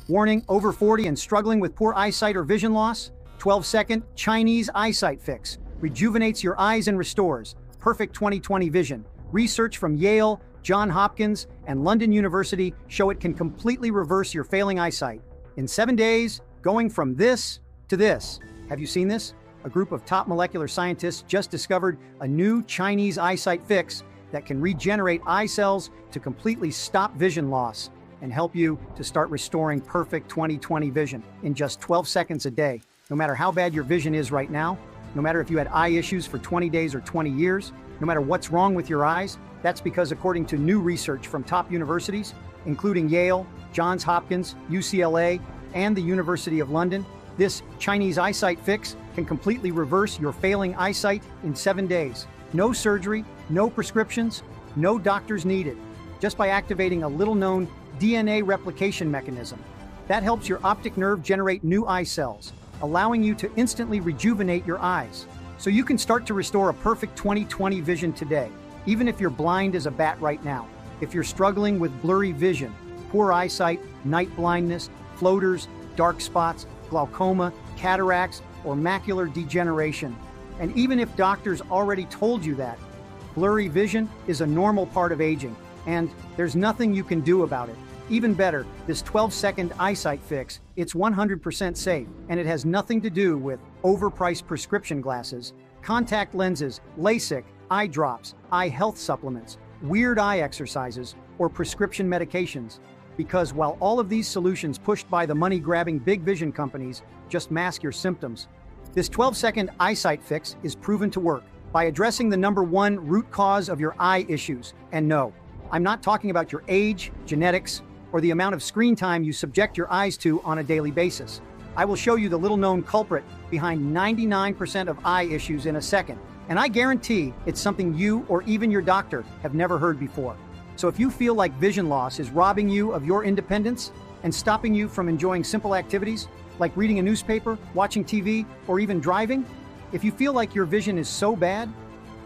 Warning, over 40 and struggling with poor eyesight or vision loss? 12-second Chinese eyesight fix. Rejuvenates your eyes and restores perfect 20/20 vision. Research from Yale, Johns Hopkins, and London University show it can completely reverse your failing eyesight. In 7 days, going from this to this. Have you seen this? A group of top molecular scientists just discovered a new Chinese eyesight fix that can regenerate eye cells to completely stop vision loss and help you to start restoring perfect 20/20 vision in just 12 seconds a day. No matter how bad your vision is right now, no matter if you had eye issues for 20 days or 20 years, no matter what's wrong with your eyes, that's because according to new research from top universities, including Yale, Johns Hopkins, UCLA, and the University of London, this Chinese eyesight fix can completely reverse your failing eyesight in 7 days. No surgery, no prescriptions, no doctors needed, just by activating a little-known DNA replication mechanism. That helps your optic nerve generate new eye cells, allowing you to instantly rejuvenate your eyes. So you can start to restore a perfect 20/20 vision today, even if you're blind as a bat right now. If you're struggling with blurry vision, poor eyesight, night blindness, floaters, dark spots, glaucoma, cataracts, or macular degeneration. And even if doctors already told you that, blurry vision is a normal part of aging, and there's nothing you can do about it. Even better, this 12-second eyesight fix, it's 100% safe, and it has nothing to do with overpriced prescription glasses, contact lenses, LASIK, eye drops, eye health supplements, weird eye exercises, or prescription medications. Because while all of these solutions pushed by the money-grabbing big vision companies just mask your symptoms, this 12-second eyesight fix is proven to work by addressing the #1 root cause of your eye issues. And no, I'm not talking about your age, genetics, or the amount of screen time you subject your eyes to on a daily basis. I will show you the little-known culprit behind 99% of eye issues in a second, and I guarantee it's something you or even your doctor have never heard before. So if you feel like vision loss is robbing you of your independence and stopping you from enjoying simple activities like reading a newspaper, watching TV, or even driving, if you feel like your vision is so bad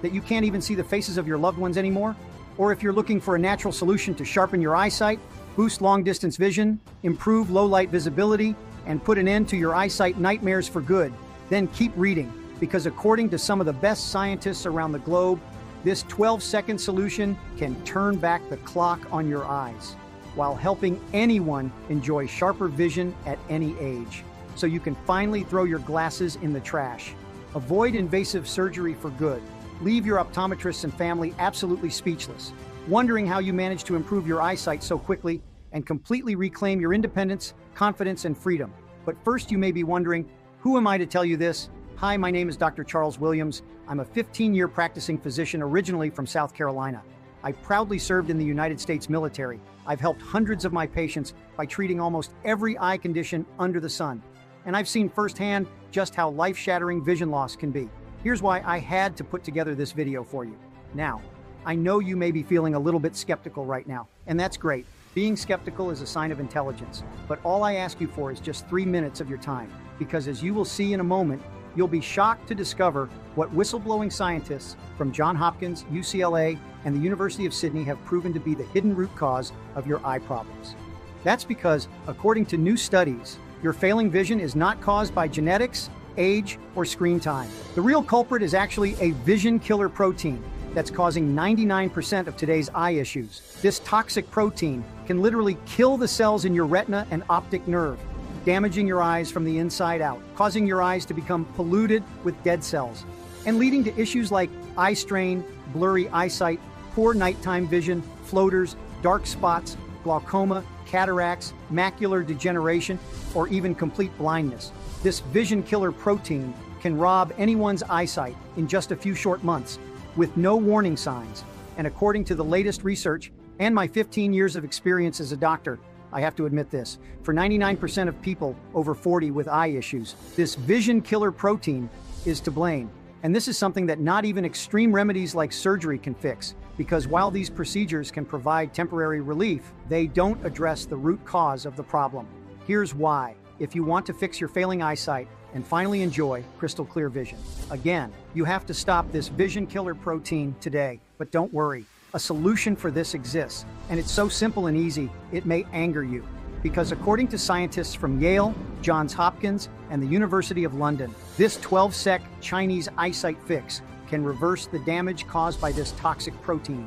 that you can't even see the faces of your loved ones anymore, or if you're looking for a natural solution to sharpen your eyesight, boost long-distance vision, improve low-light visibility, and put an end to your eyesight nightmares for good, then keep reading, because according to some of the best scientists around the globe, this 12-second solution can turn back the clock on your eyes, while helping anyone enjoy sharper vision at any age. So you can finally throw your glasses in the trash. Avoid invasive surgery for good. Leave your optometrists and family absolutely speechless, wondering how you managed to improve your eyesight so quickly and completely reclaim your independence, confidence, and freedom. But first you may be wondering, who am I to tell you this? Hi, my name is Dr. Charles Williams. I'm a 15-year practicing physician originally from South Carolina. I proudly served in the United States military. I've helped hundreds of my patients by treating almost every eye condition under the sun. And I've seen firsthand just how life-shattering vision loss can be. Here's why I had to put together this video for you. Now, I know you may be feeling a little bit skeptical right now, and that's great. Being skeptical is a sign of intelligence, but all I ask you for is just 3 minutes of your time, because as you will see in a moment, you'll be shocked to discover what whistleblowing scientists from Johns Hopkins, UCLA, and the University of Sydney have proven to be the hidden root cause of your eye problems. That's because, according to new studies, your failing vision is not caused by genetics, age, or screen time. The real culprit is actually a vision killer protein that's causing 99% of today's eye issues. This toxic protein can literally kill the cells in your retina and optic nerve, damaging your eyes from the inside out, causing your eyes to become polluted with dead cells, and leading to issues like eye strain, blurry eyesight, poor nighttime vision, floaters, dark spots, glaucoma, cataracts, macular degeneration, or even complete blindness. This vision killer protein can rob anyone's eyesight in just a few short months with no warning signs. And according to the latest research and my 15 years of experience as a doctor, I have to admit this, for 99% of people over 40 with eye issues, this vision killer protein is to blame. And this is something that not even extreme remedies like surgery can fix, because while these procedures can provide temporary relief, they don't address the root cause of the problem. Here's why. If you want to fix your failing eyesight and finally enjoy crystal clear vision, again, you have to stop this vision killer protein today. But don't worry, a solution for this exists, and it's so simple and easy, it may anger you. Because according to scientists from Yale, Johns Hopkins, and the University of London, this 12-sec Chinese eyesight fix can reverse the damage caused by this toxic protein.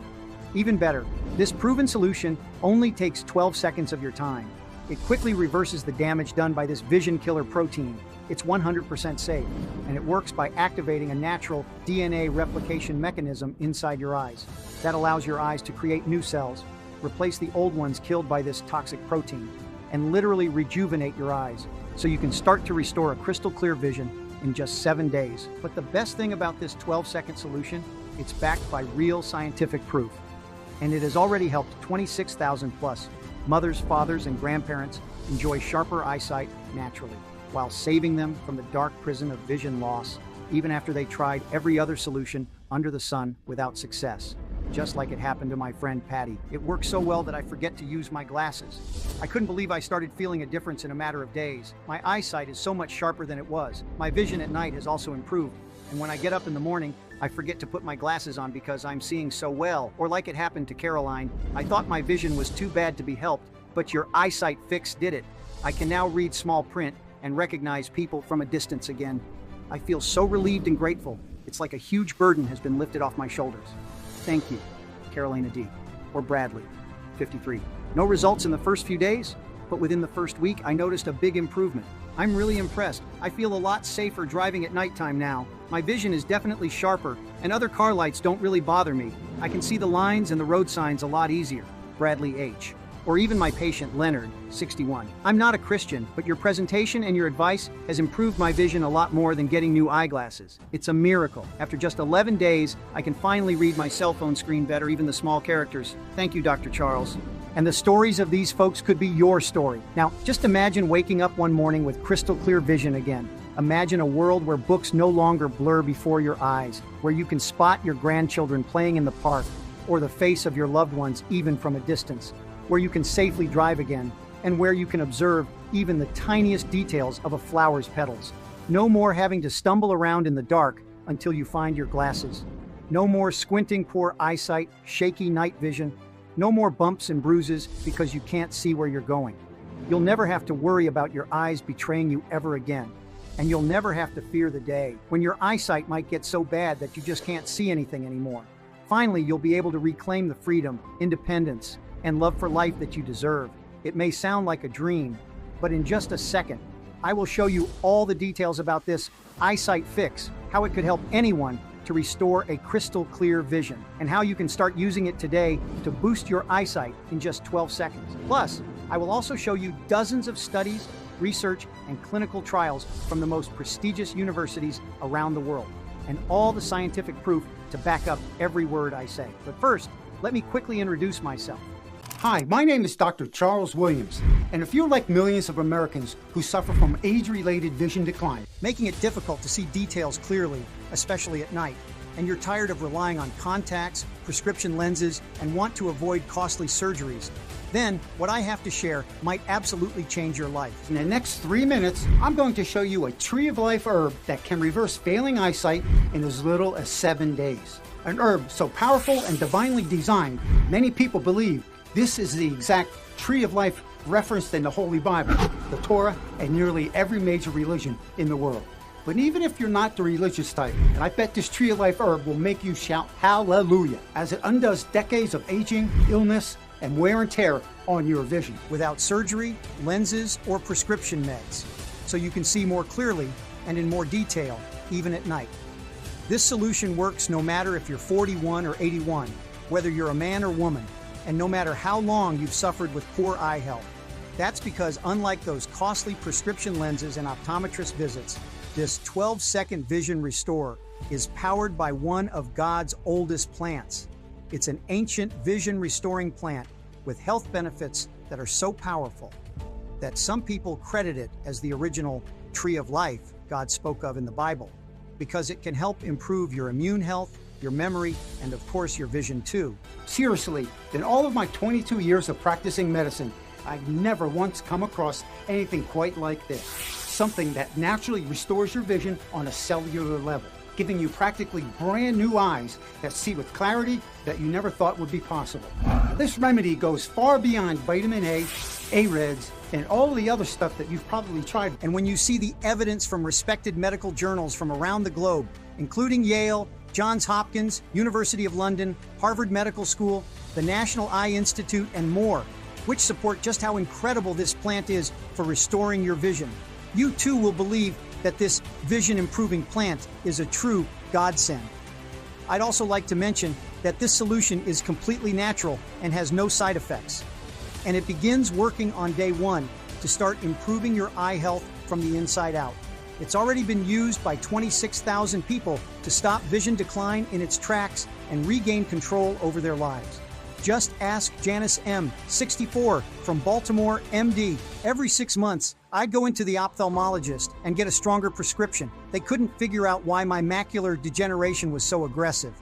Even better, this proven solution only takes 12 seconds of your time. It quickly reverses the damage done by this vision killer protein. It's 100% safe, and it works by activating a natural DNA replication mechanism inside your eyes. That allows your eyes to create new cells, replace the old ones killed by this toxic protein, and literally rejuvenate your eyes, so you can start to restore a crystal clear vision in just 7 days. But the best thing about this 12-second solution, it's backed by real scientific proof. And it has already helped 26,000 plus mothers, fathers, and grandparents enjoy sharper eyesight naturally, while saving them from the dark prison of vision loss, even after they tried every other solution under the sun without success. Just like it happened to my friend Patty. It works so well that I forget to use my glasses. I couldn't believe I started feeling a difference in a matter of days. My eyesight is so much sharper than it was. My vision at night has also improved. And when I get up in the morning, I forget to put my glasses on because I'm seeing so well. Or like it happened to Caroline, I thought my vision was too bad to be helped, but your eyesight fix did it. I can now read small print and recognize people from a distance again. I feel so relieved and grateful. It's like a huge burden has been lifted off my shoulders. Thank you, Carolina D. Or Bradley, 53. No results in the first few days, but within the first week, I noticed a big improvement. I'm really impressed. I feel a lot safer driving at nighttime now. My vision is definitely sharper, and other car lights don't really bother me. I can see the lines and the road signs a lot easier. Bradley H. Or even my patient Leonard, 61. I'm not a Christian, but your presentation and your advice has improved my vision a lot more than getting new eyeglasses. It's a miracle. After just 11 days, I can finally read my cell phone screen better, even the small characters. Thank you, Dr. Charles. And the stories of these folks could be your story. Now, just imagine waking up one morning with crystal clear vision again. Imagine a world where books no longer blur before your eyes, where you can spot your grandchildren playing in the park, or the face of your loved ones even from a distance, where you can safely drive again, and where you can observe even the tiniest details of a flower's petals. No more having to stumble around in the dark until you find your glasses. No more squinting poor eyesight, shaky night vision. No more bumps and bruises because you can't see where you're going. You'll never have to worry about your eyes betraying you ever again. And you'll never have to fear the day when your eyesight might get so bad that you just can't see anything anymore. Finally, you'll be able to reclaim the freedom, independence, and love for life that you deserve. It may sound like a dream, but in just a second, I will show you all the details about this eyesight fix, how it could help anyone to restore a crystal clear vision, and how you can start using it today to boost your eyesight in just 12 seconds. Plus, I will also show you dozens of studies, research, and clinical trials from the most prestigious universities around the world, and all the scientific proof to back up every word I say. But first, let me quickly introduce myself. Hi, my name is Dr. Charles Williams, and if you're like millions of Americans who suffer from age-related vision decline, making it difficult to see details clearly, especially at night, and you're tired of relying on contacts, prescription lenses, and want to avoid costly surgeries, then what I have to share might absolutely change your life. in the next 3 minutes, I'm going to show you a tree of life herb that can reverse failing eyesight in as little as 7 days. An herb so powerful and divinely designed, many people believe this is the exact tree of life referenced in the Holy Bible, the Torah, and nearly every major religion in the world. But even if you're not the religious type, and I bet this tree of life herb will make you shout hallelujah, as it undoes decades of aging, illness, and wear and tear on your vision. Without surgery, lenses, or prescription meds, so you can see more clearly and in more detail, even at night. This solution works no matter if you're 41 or 81, whether you're a man or woman, and no matter how long you've suffered with poor eye health. That's because unlike those costly prescription lenses and optometrist visits, this 12-second vision restore is powered by one of God's oldest plants. It's an ancient vision restoring plant with health benefits that are so powerful that some people credit it as the original tree of life God spoke of in the Bible, because it can help improve your immune health, your memory, and of course your vision too. Seriously, in all of my 22 years of practicing medicine, I've never once come across anything quite like this. Something that naturally restores your vision on a cellular level, giving you practically brand new eyes that see with clarity that you never thought would be possible. This remedy goes far beyond vitamin A, A-Reds, and all the other stuff that you've probably tried. And when you see the evidence from respected medical journals from around the globe, including Yale, Johns Hopkins, University of London, Harvard Medical School, the National Eye Institute, and more, which support just how incredible this plant is for restoring your vision, you too will believe that this vision-improving plant is a true godsend. I'd also like to mention that this solution is completely natural and has no side effects. And it begins working on day one to start improving your eye health from the inside out. It's already been used by 26,000 people to stop vision decline in its tracks and regain control over their lives. Just ask Janice M., 64, from Baltimore, MD. Every 6 months, I'd go into the ophthalmologist and get a stronger prescription. They couldn't figure out why my macular degeneration was so aggressive.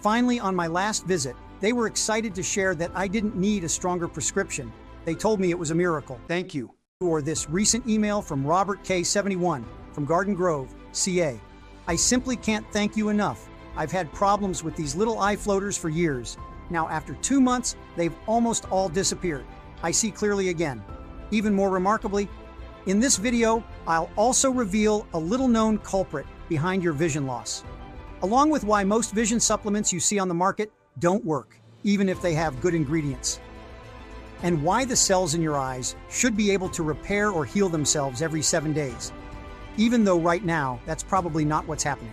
Finally, on my last visit, they were excited to share that I didn't need a stronger prescription. They told me it was a miracle. Thank you. Or this recent email from Robert K. 71 from Garden Grove, CA. I simply can't thank you enough. I've had problems with these little eye floaters for years. Now, after 2 months, they've almost all disappeared. I see clearly again. Even more remarkably, in this video, I'll also reveal a little-known culprit behind your vision loss, along with why most vision supplements you see on the market don't work, even if they have good ingredients, and why the cells in your eyes should be able to repair or heal themselves every 7 days, even though right now, that's probably not what's happening.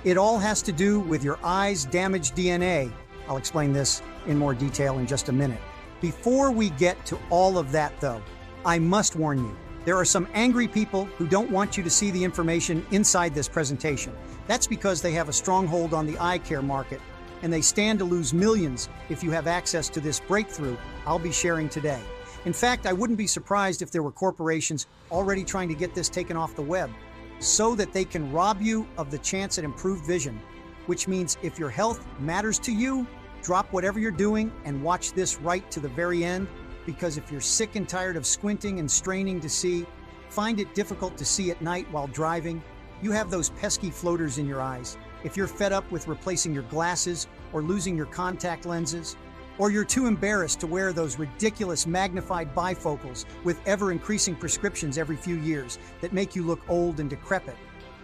It all has to do with your eye's damaged DNA. I'll explain this in more detail in just a minute. Before we get to all of that, though, I must warn you, there are some angry people who don't want you to see the information inside this presentation. That's because they have a stronghold on the eye care market, and they stand to lose millions if you have access to this breakthrough I'll be sharing today. In fact, I wouldn't be surprised if there were corporations already trying to get this taken off the web so that they can rob you of the chance at improved vision, which means if your health matters to you, drop whatever you're doing and watch this right to the very end, because if you're sick and tired of squinting and straining to see, find it difficult to see at night while driving, you have those pesky floaters in your eyes, if you're fed up with replacing your glasses or losing your contact lenses, or you're too embarrassed to wear those ridiculous magnified bifocals with ever-increasing prescriptions every few years that make you look old and decrepit,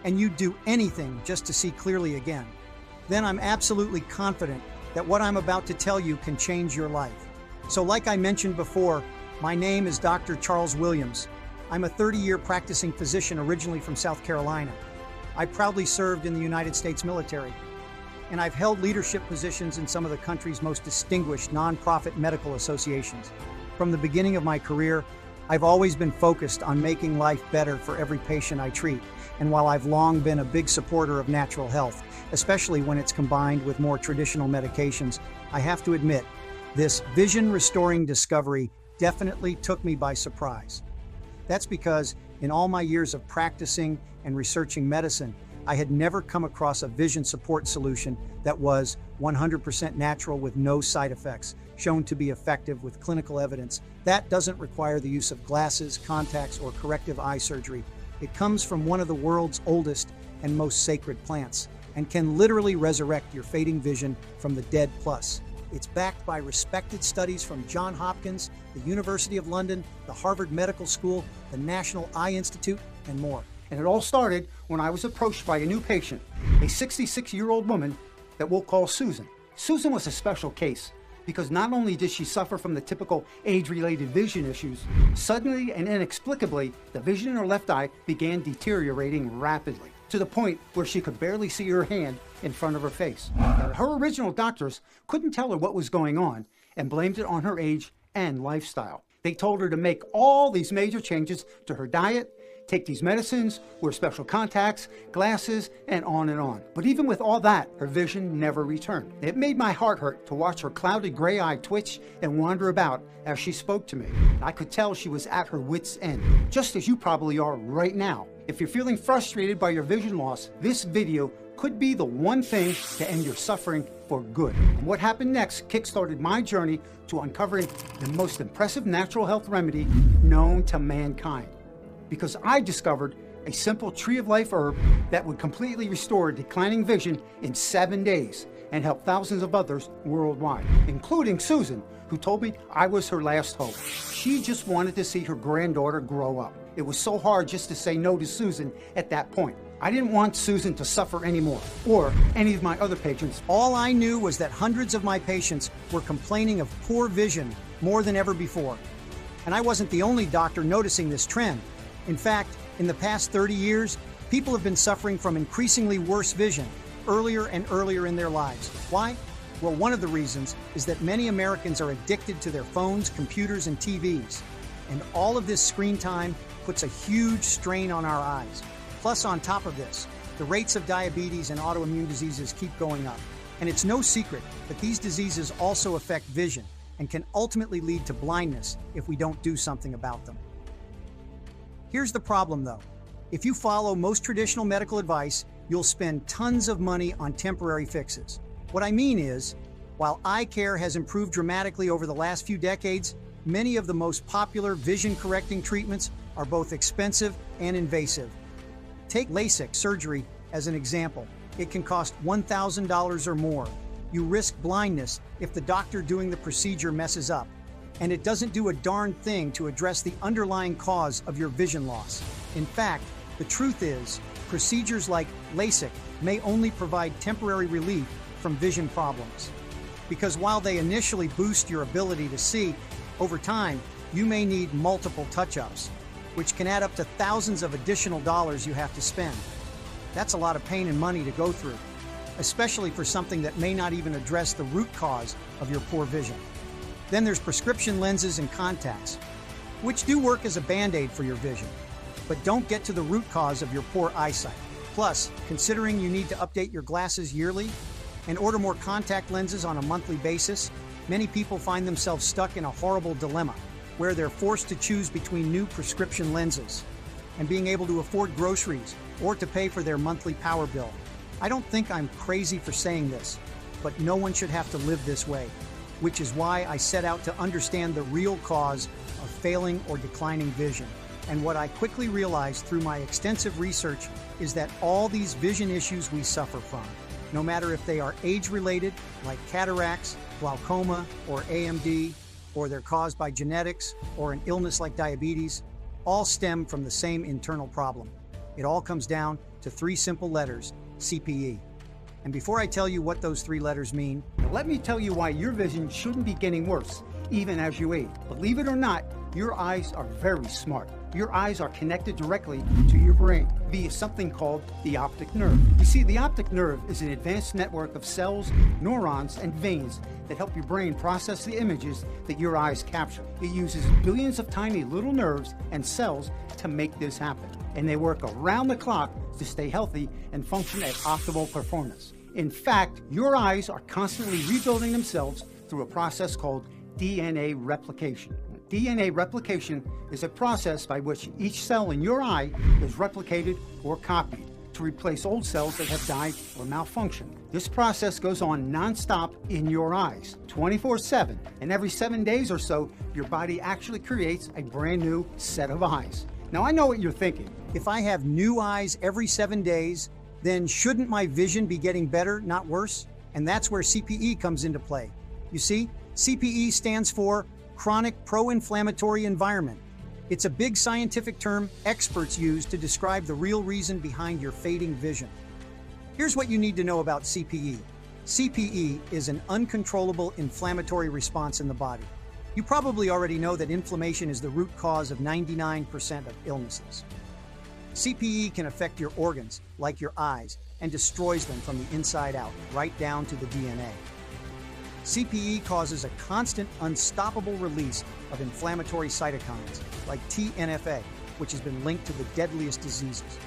and you'd do anything just to see clearly again, then I'm absolutely confident that what I'm about to tell you can change your life. So like I mentioned before, my name is Dr. Charles Williams. I'm a 30-year practicing physician originally from South Carolina. I proudly served in the United States military, and I've held leadership positions in some of the country's most distinguished nonprofit medical associations. From the beginning of my career, I've always been focused on making life better for every patient I treat. And while I've long been a big supporter of natural health, especially when it's combined with more traditional medications, I have to admit, this vision-restoring discovery definitely took me by surprise. That's because in all my years of practicing and researching medicine, I had never come across a vision support solution that was 100% natural with no side effects, shown to be effective with clinical evidence. That doesn't require the use of glasses, contacts, or corrective eye surgery. It comes from one of the world's oldest and most sacred plants, and can literally resurrect your fading vision from the dead plus. It's backed by respected studies from Johns Hopkins, the University of London, the Harvard Medical School, the National Eye Institute, and more. And it all started when I was approached by a new patient, a 66-year-old woman that we'll call Susan. Susan was a special case because not only did she suffer from the typical age-related vision issues, suddenly and inexplicably, the vision in her left eye began deteriorating rapidly, to the point where she could barely see her hand in front of her face. Now, her original doctors couldn't tell her what was going on and blamed it on her age and lifestyle. They told her to make all these major changes to her diet, take these medicines, wear special contacts, glasses, and on and on. But even with all that, her vision never returned. It made my heart hurt to watch her clouded gray eye twitch and wander about as she spoke to me. I could tell she was at her wit's end, just as you probably are right now. If you're feeling frustrated by your vision loss, this video could be the one thing to end your suffering for good. And what happened next kickstarted my journey to uncovering the most impressive natural health remedy known to mankind. Because I discovered a simple tree of life herb that would completely restore declining vision in 7 days. and help thousands of others worldwide, including Susan, who told me I was her last hope. She just wanted to see her granddaughter grow up. It was so hard just to say no to Susan at that point. I didn't want Susan to suffer anymore, or any of my other patients. All I knew was that hundreds of my patients were complaining of poor vision more than ever before. And I wasn't the only doctor noticing this trend. In fact, in the past 30 years, people have been suffering from increasingly worse vision earlier and earlier in their lives. Why? Well, one of the reasons is that many Americans are addicted to their phones, computers, and TVs. And all of this screen time puts a huge strain on our eyes. Plus, on top of this, the rates of diabetes and autoimmune diseases keep going up. And it's no secret that these diseases also affect vision and can ultimately lead to blindness if we don't do something about them. Here's the problem, though. If you follow most traditional medical advice, you'll spend tons of money on temporary fixes. What I mean is, while eye care has improved dramatically over the last few decades, many of the most popular vision-correcting treatments are both expensive and invasive. Take LASIK surgery as an example. It can cost $1,000 or more. You risk blindness if the doctor doing the procedure messes up, and it doesn't do a darn thing to address the underlying cause of your vision loss. In fact, the truth is, procedures like LASIK may only provide temporary relief from vision problems. Because while they initially boost your ability to see, over time, you may need multiple touch-ups, which can add up to thousands of additional dollars you have to spend. That's a lot of pain and money to go through, especially for something that may not even address the root cause of your poor vision. Then there's prescription lenses and contacts, which do work as a band-aid for your vision, but don't get to the root cause of your poor eyesight. Plus, considering you need to update your glasses yearly and order more contact lenses on a monthly basis, many people find themselves stuck in a horrible dilemma where they're forced to choose between new prescription lenses and being able to afford groceries or to pay for their monthly power bill. I don't think I'm crazy for saying this, but no one should have to live this way, which is why I set out to understand the real cause of failing or declining vision. And what I quickly realized through my extensive research is that all these vision issues we suffer from, no matter if they are age-related, like cataracts, glaucoma, or AMD, or they're caused by genetics or an illness like diabetes, all stem from the same internal problem. It all comes down to three simple letters: CPE. And before I tell you what those three letters mean, let me tell you why your vision shouldn't be getting worse, even as you age. Believe it or not, your eyes are very smart. Your eyes are connected directly to your brain via something called the optic nerve. You see, the optic nerve is an advanced network of cells, neurons, and veins that help your brain process the images that your eyes capture. It uses billions of tiny little nerves and cells to make this happen, and they work around the clock to stay healthy and function at optimal performance. In fact, your eyes are constantly rebuilding themselves through a process called DNA replication. DNA replication is a process by which each cell in your eye is replicated or copied to replace old cells that have died or malfunctioned. This process goes on non-stop in your eyes, 24/7, and every 7 days or so, your body actually creates a brand new set of eyes. Now, I know what you're thinking. If I have new eyes every 7 days, then shouldn't my vision be getting better, not worse? And that's where CPE comes into play. You see, CPE stands for chronic pro-inflammatory environment. It's a big scientific term experts use to describe the real reason behind your fading vision. Here's what you need to know about CPE. CPE is an uncontrollable inflammatory response in the body. You probably already know that inflammation is the root cause of 99% of illnesses. CPE can affect your organs, like your eyes, and destroys them from the inside out, right down to the DNA. CPE causes a constant, unstoppable release of inflammatory cytokines, like TNFA, which has been linked to the deadliest diseases.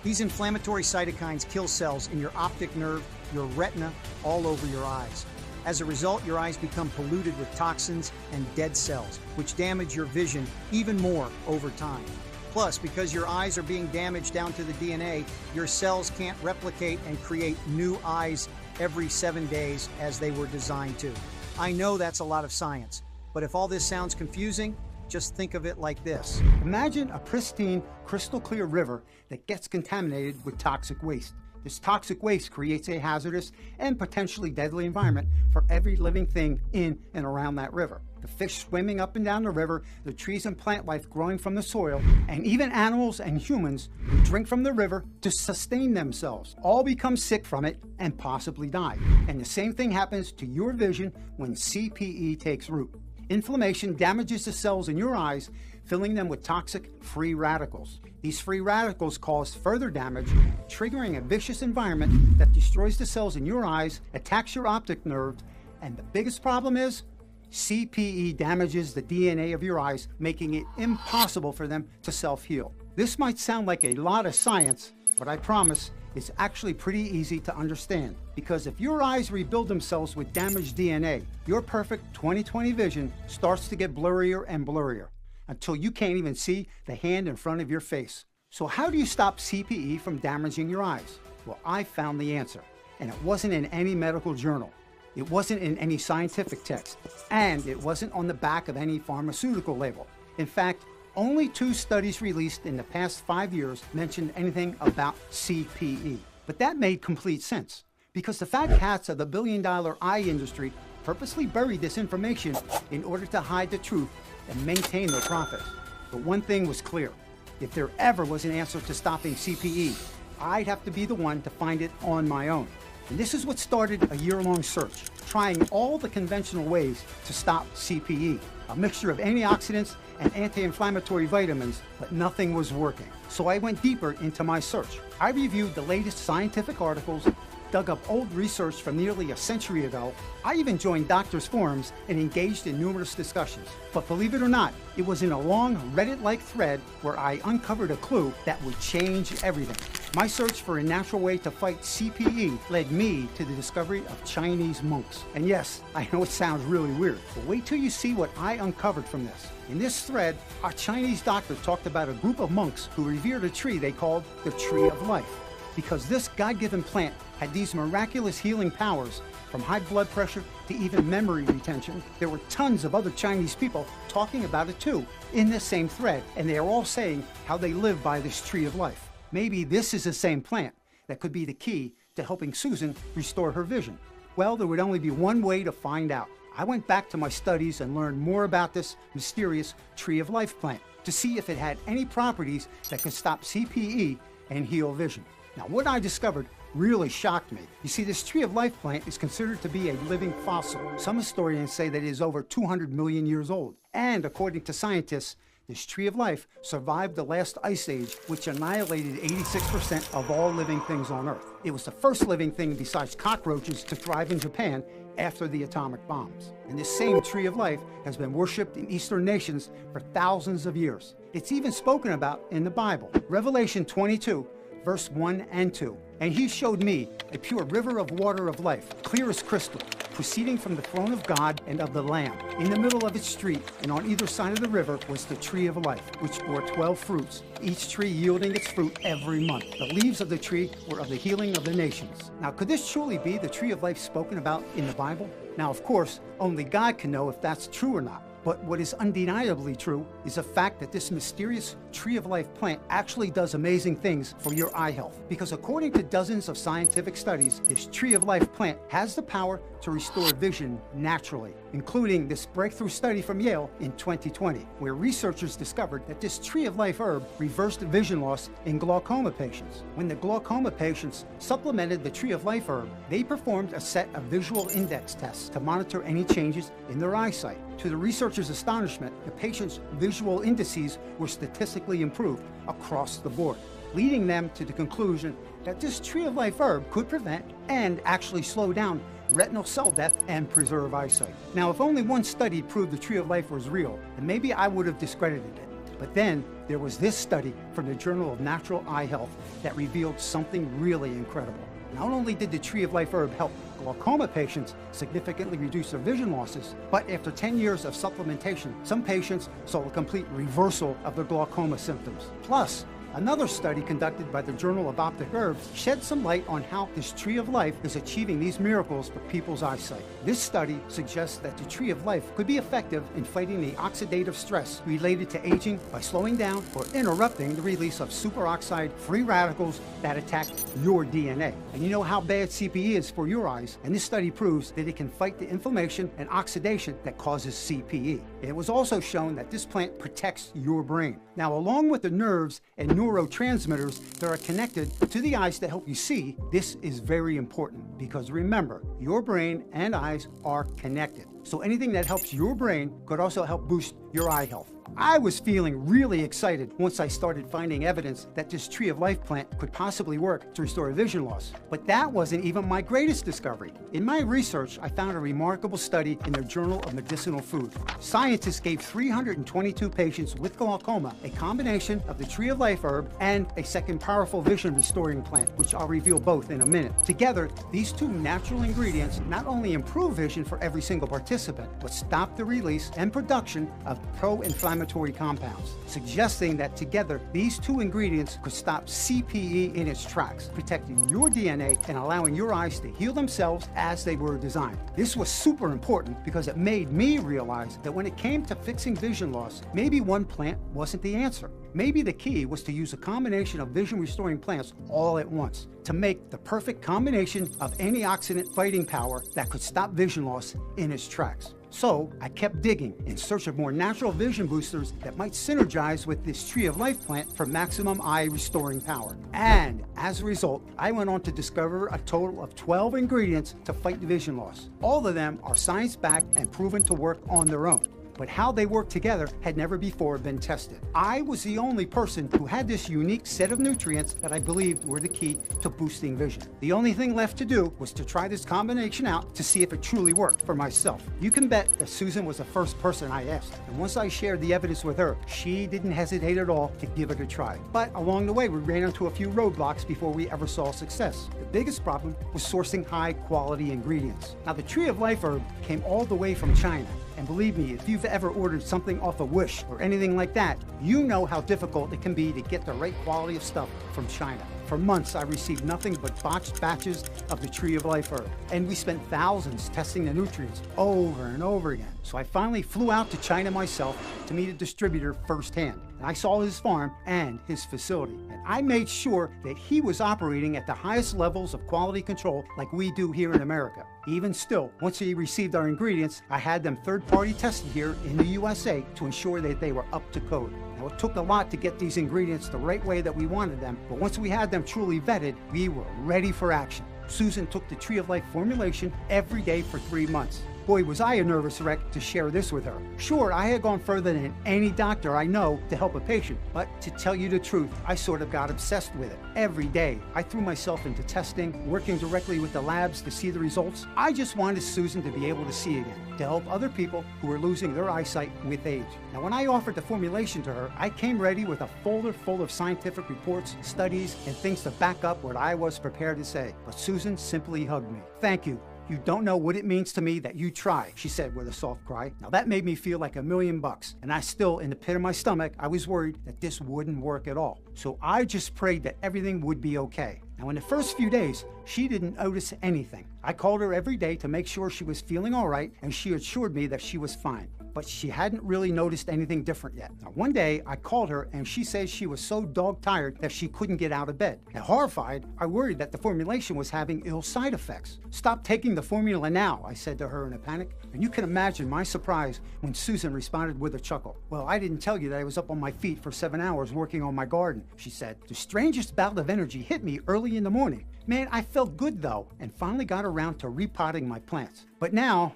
These inflammatory cytokines kill cells in your optic nerve, your retina, all over your eyes. As a result, your eyes become polluted with toxins and dead cells, which damage your vision even more over time. Plus, because your eyes are being damaged down to the DNA, your cells can't replicate and create new eyes every 7 days as they were designed to. I know that's a lot of science, but if all this sounds confusing, just think of it like this. Imagine a pristine, crystal clear river that gets contaminated with toxic waste. This toxic waste creates a hazardous and potentially deadly environment for every living thing in and around that river. The fish swimming up and down the river, the trees and plant life growing from the soil, and even animals and humans who drink from the river to sustain themselves all become sick from it and possibly die. And the same thing happens to your vision when CPE takes root. Inflammation damages the cells in your eyes, filling them with toxic free radicals. These free radicals cause further damage, triggering a vicious environment that destroys the cells in your eyes, attacks your optic nerve, and the biggest problem is CPE damages the DNA of your eyes, making it impossible for them to self-heal. This might sound like a lot of science, but I promise it's actually pretty easy to understand. Because if your eyes rebuild themselves with damaged DNA, your perfect 20/20 vision starts to get blurrier and blurrier until you can't even see the hand in front of your face. So how do you stop CPE from damaging your eyes? Well, I found the answer, and it wasn't in any medical journal. It wasn't in any scientific text, and it wasn't on the back of any pharmaceutical label. In fact, only 2 studies released in the past 5 years mentioned anything about CPE. But that made complete sense, because the fat cats of the billion-dollar eye industry purposely buried this information in order to hide the truth and maintain their profits. But one thing was clear: if there ever was an answer to stopping CPE, I'd have to be the one to find it on my own. And this is what started a year-long search, trying all the conventional ways to stop CPE, a mixture of antioxidants and anti-inflammatory vitamins, but nothing was working. So I went deeper into my search. I reviewed the latest scientific articles, dug up old research from nearly a century ago. I even joined doctors' forums and engaged in numerous discussions. But believe it or not, it was in a long Reddit-like thread where I uncovered a clue that would change everything. My search for a natural way to fight CPE led me to the discovery of Chinese monks. And yes, I know it sounds really weird, but wait till you see what I uncovered from this. In this thread, our Chinese doctor talked about a group of monks who revered a tree they called the Tree of Life. Because this God-given plant had these miraculous healing powers, from high blood pressure to even memory retention, there were tons of other Chinese people talking about it too in this same thread, and they are all saying how they live by this Tree of Life. Maybe this is the same plant that could be the key to helping Susan restore her vision. Well, there would only be one way to find out. I went back to my studies and learned more about this mysterious Tree of Life plant to see if it had any properties that could stop CPE and heal vision. Now, what I discovered really shocked me. You see, this Tree of Life plant is considered to be a living fossil. Some historians say that it is over 200 million years old. And according to scientists, this Tree of Life survived the last ice age, which annihilated 86% of all living things on Earth. It was the first living thing besides cockroaches to thrive in Japan after the atomic bombs. And this same Tree of Life has been worshipped in Eastern nations for thousands of years. It's even spoken about in the Bible. Revelation 22, verse 1 and 2. And he showed me a pure river of water of life, clear as crystal, proceeding from the throne of God and of the Lamb. In the middle of its street, and on either side of the river, was the Tree of Life, which bore 12 fruits, each tree yielding its fruit every month. The leaves of the tree were of the healing of the nations. Now, could this truly be the Tree of Life spoken about in the Bible? Now, of course, only God can know if that's true or not. But what is undeniably true is the fact that this mysterious Tree of Life plant actually does amazing things for your eye health. Because according to dozens of scientific studies, this Tree of Life plant has the power to restore vision naturally, including this breakthrough study from Yale in 2020, where researchers discovered that this Tree of Life herb reversed vision loss in glaucoma patients. When the glaucoma patients supplemented the Tree of Life herb, they performed a set of visual index tests to monitor any changes in their eyesight. To the researchers' astonishment, the patients' visual indices were statistically improved across the board, leading them to the conclusion that this Tree of Life herb could prevent and actually slow down retinal cell death and preserve eyesight. Now, if only one study proved the Tree of Life was real, then maybe I would have discredited it. But then there was this study from the Journal of Natural Eye Health that revealed something really incredible. Not only did the Tree of Life herb help glaucoma patients significantly reduce their vision losses, but after 10 years of supplementation, some patients saw a complete reversal of their glaucoma symptoms. Plus, Another study conducted by the Journal of Optic Herbs shed some light on how this tree of life is achieving these miracles for people's eyesight. This study suggests that the tree of life could be effective in fighting the oxidative stress related to aging by slowing down or interrupting the release of superoxide free radicals that attack your DNA. And you know how bad CPE is for your eyes, and this study proves that it can fight the inflammation and oxidation that causes CPE. It was also shown that this plant protects your brain. Now, along with the nerves and neurotransmitters that are connected to the eyes to help you see, this is very important because remember, your brain and eyes are connected. So anything that helps your brain could also help boost your eye health. I was feeling really excited once I started finding evidence that this tree of life plant could possibly work to restore vision loss. But that wasn't even my greatest discovery. In my research, I found a remarkable study in the Journal of Medicinal Food. Scientists gave 322 patients with glaucoma a combination of the tree of life herb and a second powerful vision restoring plant, which I'll reveal both in a minute. Together, these two natural ingredients not only improve vision for every single participant, but stop the release and production of pro-inflammatory compounds, suggesting that together these two ingredients could stop CPE in its tracks, protecting your DNA and allowing your eyes to heal themselves as they were designed. This was super important because it made me realize that when it came to fixing vision loss, maybe one plant wasn't the answer. Maybe the key was to use a combination of vision restoring plants all at once to make the perfect combination of antioxidant fighting power that could stop vision loss in its tracks. So I kept digging in search of more natural vision boosters that might synergize with this tree of life plant for maximum eye restoring power. And as a result, I went on to discover a total of 12 ingredients to fight vision loss. All of them are science-backed and proven to work on their own. But how they work together had never before been tested. I was the only person who had this unique set of nutrients that I believed were the key to boosting vision. The only thing left to do was to try this combination out to see if it truly worked for myself. You can bet that Susan was the first person I asked, and once I shared the evidence with her, she didn't hesitate at all to give it a try. But along the way, we ran into a few roadblocks before we ever saw success. The biggest problem was sourcing high-quality ingredients. Now, the tree of life herb came all the way from China. And believe me, if you've ever ordered something off of Wish or anything like that, you know how difficult it can be to get the right quality of stuff from China. For months, I received nothing but botched batches of the tree of life herb. And we spent thousands testing the nutrients over and over again. So I finally flew out to China myself to meet a distributor firsthand. And I saw his farm and his facility. And I made sure that he was operating at the highest levels of quality control like we do here in America. Even still, once he received our ingredients, I had them third-party tested here in the USA to ensure that they were up to code. Now, it took a lot to get these ingredients the right way that we wanted them, but once we had them truly vetted, we were ready for action. Susan took the Tree of Life formulation every day for 3 months. Boy, was I a nervous wreck to share this with her. Sure, I had gone further than any doctor I know to help a patient, but to tell you the truth, I sort of got obsessed with it. Every day, I threw myself into testing, working directly with the labs to see the results. I just wanted Susan to be able to see again, to help other people who were losing their eyesight with age. Now, when I offered the formulation to her, I came ready with a folder full of scientific reports, studies, and things to back up what I was prepared to say. But Susan simply hugged me. Thank you. You don't know what it means to me that you try, she said with a soft cry. Now that made me feel like $1 million, and I still, in the pit of my stomach, I was worried that this wouldn't work at all. So I just prayed that everything would be okay. Now in the first few days, she didn't notice anything. I called her every day to make sure she was feeling all right, and she assured me that she was fine. But she hadn't really noticed anything different yet. Now, one day, I called her and she said she was so dog-tired that she couldn't get out of bed. Now, horrified, I worried that the formulation was having ill side effects. Stop taking the formula now, I said to her in a panic. And you can imagine my surprise when Susan responded with a chuckle. Well, I didn't tell you that I was up on my feet for 7 hours working on my garden, she said. The strangest bout of energy hit me early in the morning. Man, I felt good though, and finally got around to repotting my plants. But now,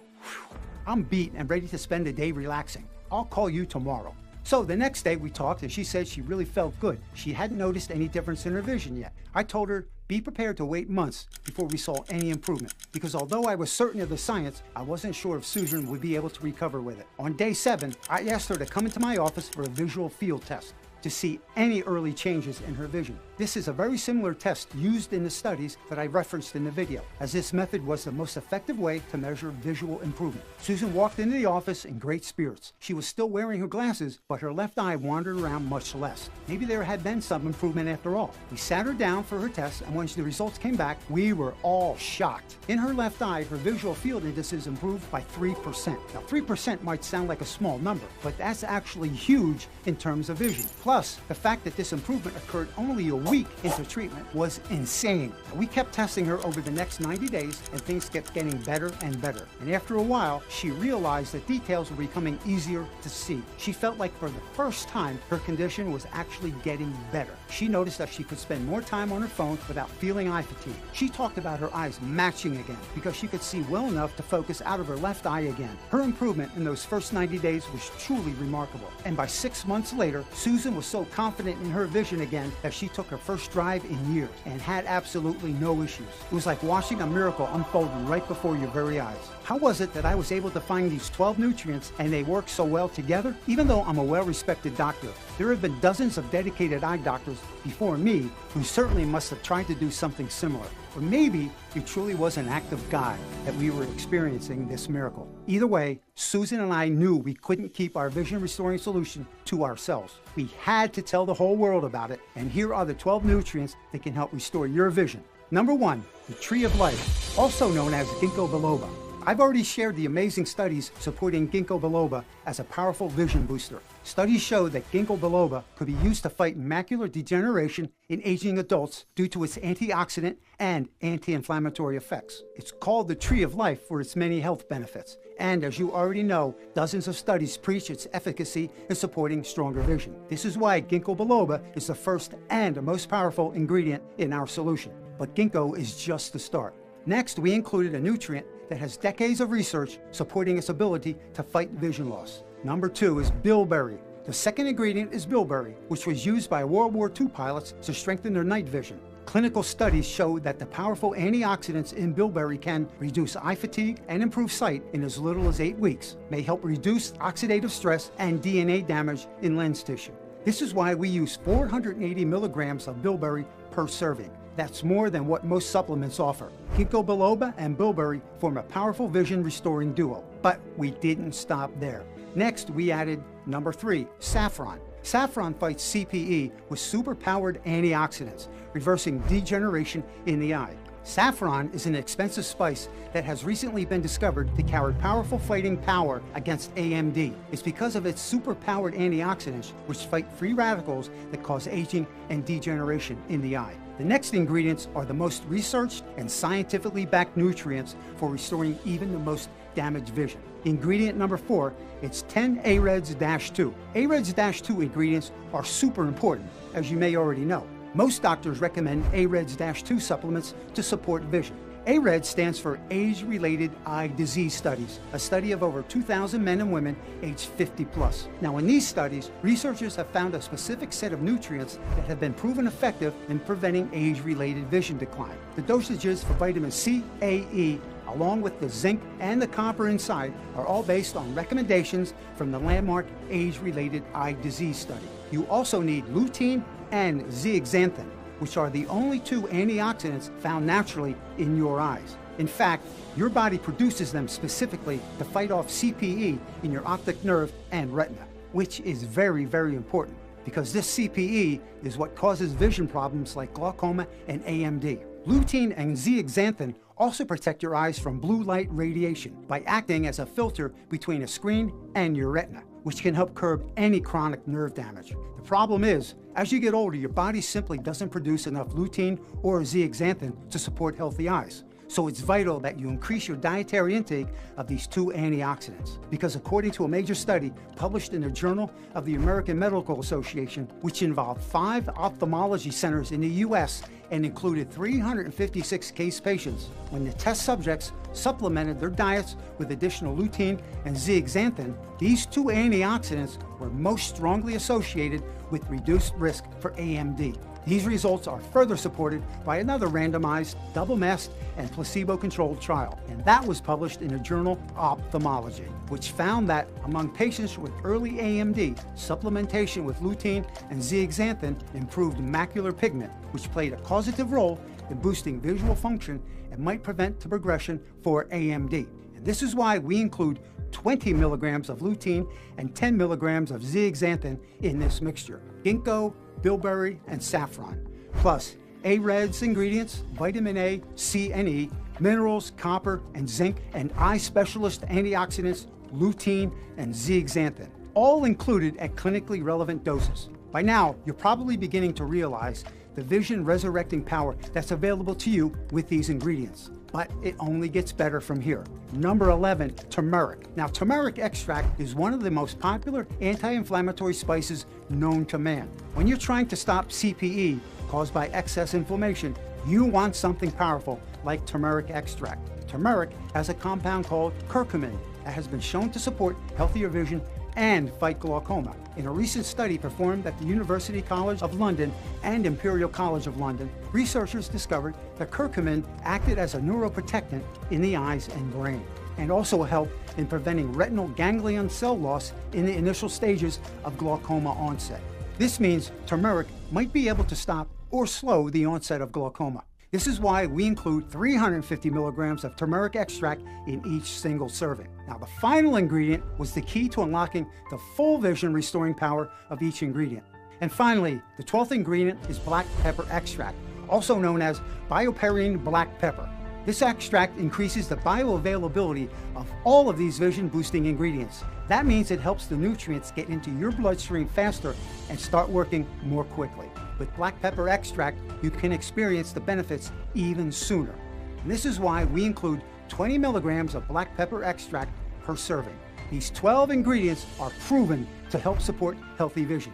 I'm beat and ready to spend the day relaxing. I'll call you tomorrow. So the next day we talked and she said she really felt good. She hadn't noticed any difference in her vision yet. I told her, be prepared to wait months before we saw any improvement. Because although I was certain of the science, I wasn't sure if Susan would be able to recover with it. On day 7, I asked her to come into my office for a visual field test to see any early changes in her vision. This is a very similar test used in the studies that I referenced in the video, as this method was the most effective way to measure visual improvement. Susan walked into the office in great spirits. She was still wearing her glasses, but her left eye wandered around much less. Maybe there had been some improvement after all. We sat her down for her test, and when the results came back, we were all shocked. In her left eye, her visual field indices improved by 3%. Now, 3% might sound like a small number, but that's actually huge in terms of vision. Plus, the fact that this improvement occurred only a week into treatment was insane. Now, we kept testing her over the next 90 days, and things kept getting better and better. And after a while, she realized that details were becoming easier to see. She felt like for the first time, her condition was actually getting better. She noticed that she could spend more time on her phone without feeling eye fatigue. She talked about her eyes matching again because she could see well enough to focus out of her left eye again. Her improvement in those first 90 days was truly remarkable. And by 6 months later, Susan was so confident in her vision again that she took her first drive in years and had absolutely no issues. It was like watching a miracle unfolding right before your very eyes. How was it that I was able to find these 12 nutrients and they work so well together? Even though I'm a well-respected doctor, there have been dozens of dedicated eye doctors before me who certainly must have tried to do something similar. Or maybe it truly was an act of God that we were experiencing this miracle. Either way, Susan and I knew we couldn't keep our vision restoring solution to ourselves. We had to tell the whole world about it, and here are the 12 nutrients that can help restore your vision. Number 1, the tree of life, also known as ginkgo biloba. I've already shared the amazing studies supporting ginkgo biloba as a powerful vision booster. Studies show that ginkgo biloba could be used to fight macular degeneration in aging adults due to its antioxidant and anti-inflammatory effects. It's called the tree of life for its many health benefits. And as you already know, dozens of studies preach its efficacy in supporting stronger vision. This is why ginkgo biloba is the first and most powerful ingredient in our solution. But ginkgo is just the start. Next, we included a nutrient that has decades of research supporting its ability to fight vision loss. Number 2 is bilberry. The second ingredient is bilberry, which was used by World War II pilots to strengthen their night vision. Clinical studies show that the powerful antioxidants in bilberry can reduce eye fatigue and improve sight in as little as 8 weeks, may help reduce oxidative stress and DNA damage in lens tissue. This is why we use 480 milligrams of bilberry per serving. That's more than what most supplements offer. Ginkgo biloba and bilberry form a powerful vision restoring duo. But we didn't stop there. Next, we added number 3, saffron. Saffron fights CPE with super-powered antioxidants, reversing degeneration in the eye. Saffron is an expensive spice that has recently been discovered to carry powerful fighting power against AMD. It's because of its super-powered antioxidants, which fight free radicals that cause aging and degeneration in the eye. The next ingredients are the most researched and scientifically backed nutrients for restoring even the most damaged vision. Ingredient number 4, it's 10-AREDS-2. AREDS-2 ingredients are super important, as you may already know. Most doctors recommend AREDS-2 supplements to support vision. AREDS stands for Age-Related Eye Disease Studies, a study of over 2,000 men and women aged 50 plus. Now, in these studies, researchers have found a specific set of nutrients that have been proven effective in preventing age-related vision decline. The dosages for vitamin C, A, E, along with the zinc and the copper inside, are all based on recommendations from the landmark Age-Related Eye Disease Study. You also need lutein and zeaxanthin, which are the only 2 antioxidants found naturally in your eyes. In fact, your body produces them specifically to fight off CPE in your optic nerve and retina, which is very, very important because this CPE is what causes vision problems like glaucoma and AMD. Lutein and zeaxanthin also protect your eyes from blue light radiation by acting as a filter between a screen and your retina, which can help curb any chronic nerve damage. The problem is, as you get older, your body simply doesn't produce enough lutein or zeaxanthin to support healthy eyes. So it's vital that you increase your dietary intake of these 2 antioxidants. Because according to a major study published in the Journal of the American Medical Association, which involved 5 ophthalmology centers in the US and included 356 case patients, when the test subjects supplemented their diets with additional lutein and zeaxanthin, these 2 antioxidants were most strongly associated with reduced risk for AMD. These results are further supported by another randomized, double-masked, and placebo-controlled trial, and that was published in the journal Ophthalmology, which found that among patients with early AMD, supplementation with lutein and zeaxanthin improved macular pigment, which played a causative role in boosting visual function and might prevent the progression for AMD. And this is why we include 20 milligrams of lutein and 10 milligrams of zeaxanthin in this mixture. Ginkgo, bilberry, and saffron, plus A-Red's ingredients, vitamin A, C, and E, minerals, copper, and zinc, and eye specialist antioxidants, lutein, and zeaxanthin, all included at clinically relevant doses. By now, you're probably beginning to realize the vision resurrecting power that's available to you with these ingredients. But it only gets better from here. Number 11, turmeric. Now, turmeric extract is one of the most popular anti-inflammatory spices known to man. When you're trying to stop CPE caused by excess inflammation, you want something powerful like turmeric extract. Turmeric has a compound called curcumin that has been shown to support healthier vision and fight glaucoma. In a recent study performed at the University College of London and Imperial College of London, researchers discovered that curcumin acted as a neuroprotectant in the eyes and brain, and also helped in preventing retinal ganglion cell loss in the initial stages of glaucoma onset. This means turmeric might be able to stop or slow the onset of glaucoma. This is why we include 350 milligrams of turmeric extract in each single serving. Now, the final ingredient was the key to unlocking the full vision restoring power of each ingredient. And finally, the 12th ingredient is black pepper extract, also known as bioperine black pepper. This extract increases the bioavailability of all of these vision-boosting ingredients. That means it helps the nutrients get into your bloodstream faster and start working more quickly. With black pepper extract, you can experience the benefits even sooner. And this is why we include 20 milligrams of black pepper extract per serving. These 12 ingredients are proven to help support healthy vision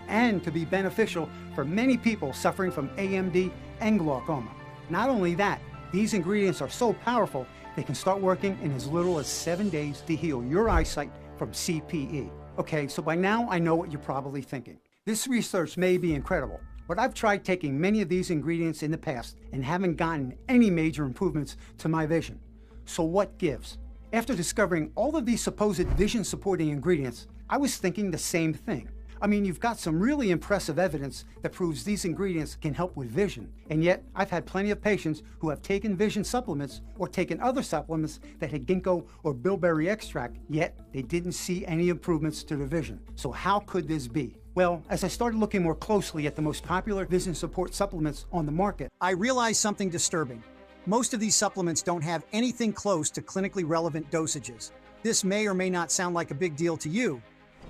and to be beneficial for many people suffering from AMD and glaucoma. Not only that, these ingredients are so powerful, they can start working in as little as 7 days to heal your eyesight from CPE. Okay, so by now I know what you're probably thinking. This research may be incredible, but I've tried taking many of these ingredients in the past and haven't gotten any major improvements to my vision. So what gives? After discovering all of these supposed vision-supporting ingredients, I was thinking the same thing. I mean, you've got some really impressive evidence that proves these ingredients can help with vision. And yet, I've had plenty of patients who have taken vision supplements or taken other supplements that had ginkgo or bilberry extract, yet they didn't see any improvements to their vision. So how could this be? Well, as I started looking more closely at the most popular vision support supplements on the market, I realized something disturbing. Most of these supplements don't have anything close to clinically relevant dosages. This may or may not sound like a big deal to you,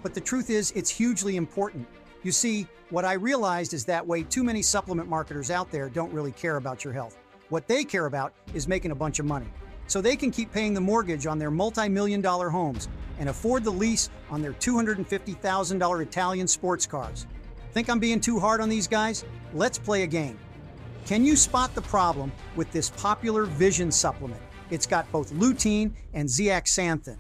but the truth is it's hugely important. You see, what I realized is that way too many supplement marketers out there don't really care about your health. What they care about is making a bunch of money, so they can keep paying the mortgage on their multi-million-dollar homes and afford the lease on their $250,000 Italian sports cars. Think I'm being too hard on these guys? Let's play a game. Can you spot the problem with this popular vision supplement? It's got both lutein and zeaxanthin.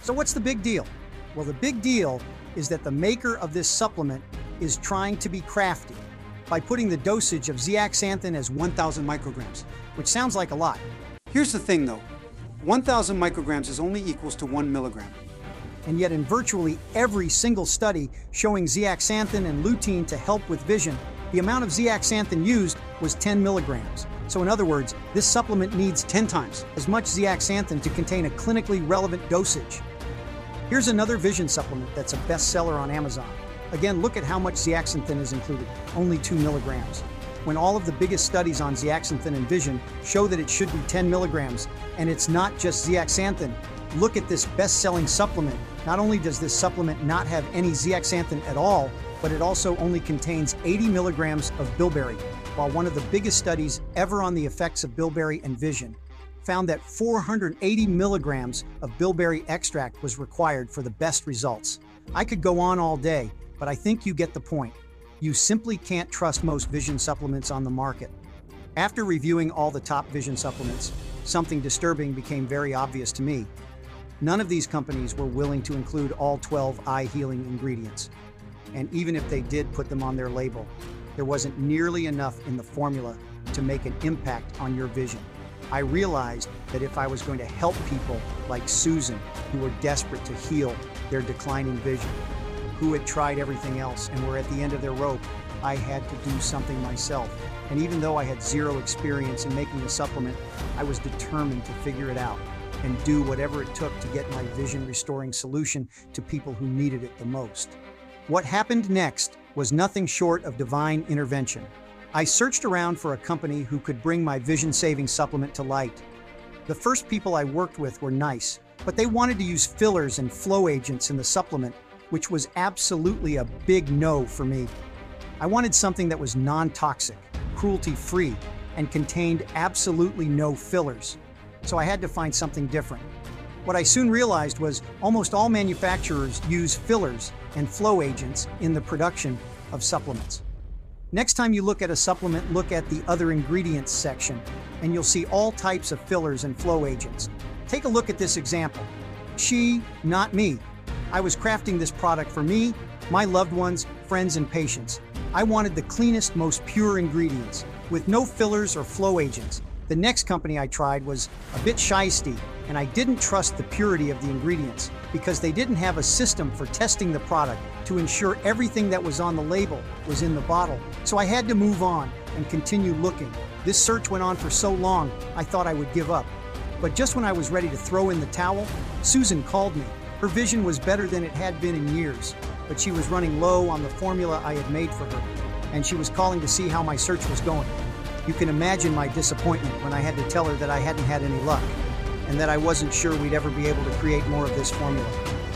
So what's the big deal? Well, the big deal is that the maker of this supplement is trying to be crafty by putting the dosage of zeaxanthin as 1,000 micrograms, which sounds like a lot. here's the thing though, 1,000 micrograms is only equals to 1 milligram. And yet in virtually every single study showing zeaxanthin and lutein to help with vision, the amount of zeaxanthin used was 10 milligrams. So in other words, this supplement needs 10 times as much zeaxanthin to contain a clinically relevant dosage. Here's another vision supplement that's a bestseller on Amazon. Again, look at how much zeaxanthin is included, only 2 milligrams. When all of the biggest studies on zeaxanthin and vision show that it should be 10 milligrams, and it's not just zeaxanthin. Look at this best-selling supplement. Not only does this supplement not have any zeaxanthin at all, but it also only contains 80 milligrams of bilberry, while one of the biggest studies ever on the effects of bilberry and vision found that 480 milligrams of bilberry extract was required for the best results. I could go on all day, but I think you get the point. You simply can't trust most vision supplements on the market. After reviewing all the top vision supplements, something disturbing became very obvious to me. None of these companies were willing to include all 12 eye-healing ingredients. And even if they did put them on their label, there wasn't nearly enough in the formula to make an impact on your vision. I realized that if I was going to help people like Susan, who were desperate to heal their declining vision, who had tried everything else and were at the end of their rope, I had to do something myself. And even though I had zero experience in making a supplement, I was determined to figure it out and do whatever it took to get my vision-restoring solution to people who needed it the most. What happened next was nothing short of divine intervention. I searched around for a company who could bring my vision-saving supplement to light. The first people I worked with were nice, but they wanted to use fillers and flow agents in the supplement, which was absolutely a big no for me. I wanted something that was non-toxic, cruelty-free, and contained absolutely no fillers. So I had to find something different. What I soon realized was almost all manufacturers use fillers and flow agents in the production of supplements. Next time you look at a supplement, look at the other ingredients section, and you'll see all types of fillers and flow agents. Take a look at this example. She, not me. I was crafting this product for me, my loved ones, friends, and patients. I wanted the cleanest, most pure ingredients, with no fillers or flow agents. The next company I tried was a bit shisty, and I didn't trust the purity of the ingredients because they didn't have a system for testing the product to ensure everything that was on the label was in the bottle. So I had to move on and continue looking. This search went on for so long, I thought I would give up. But just when I was ready to throw in the towel, Susan called me. Her vision was better than it had been in years, but she was running low on the formula I had made for her, and she was calling to see how my search was going. You can imagine my disappointment when I had to tell her that I hadn't had any luck, and that I wasn't sure we'd ever be able to create more of this formula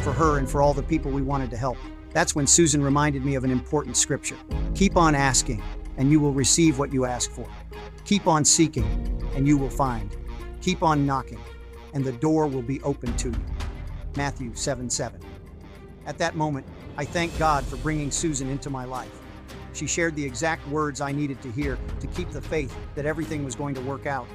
for her and for all the people we wanted to help. That's when Susan reminded me of an important scripture. Keep on asking, and you will receive what you ask for. Keep on seeking, and you will find. Keep on knocking, and the door will be open to you. Matthew 7:7. At that moment, I thanked God for bringing Susan into my life. She shared the exact words I needed to hear to keep the faith that everything was going to work out,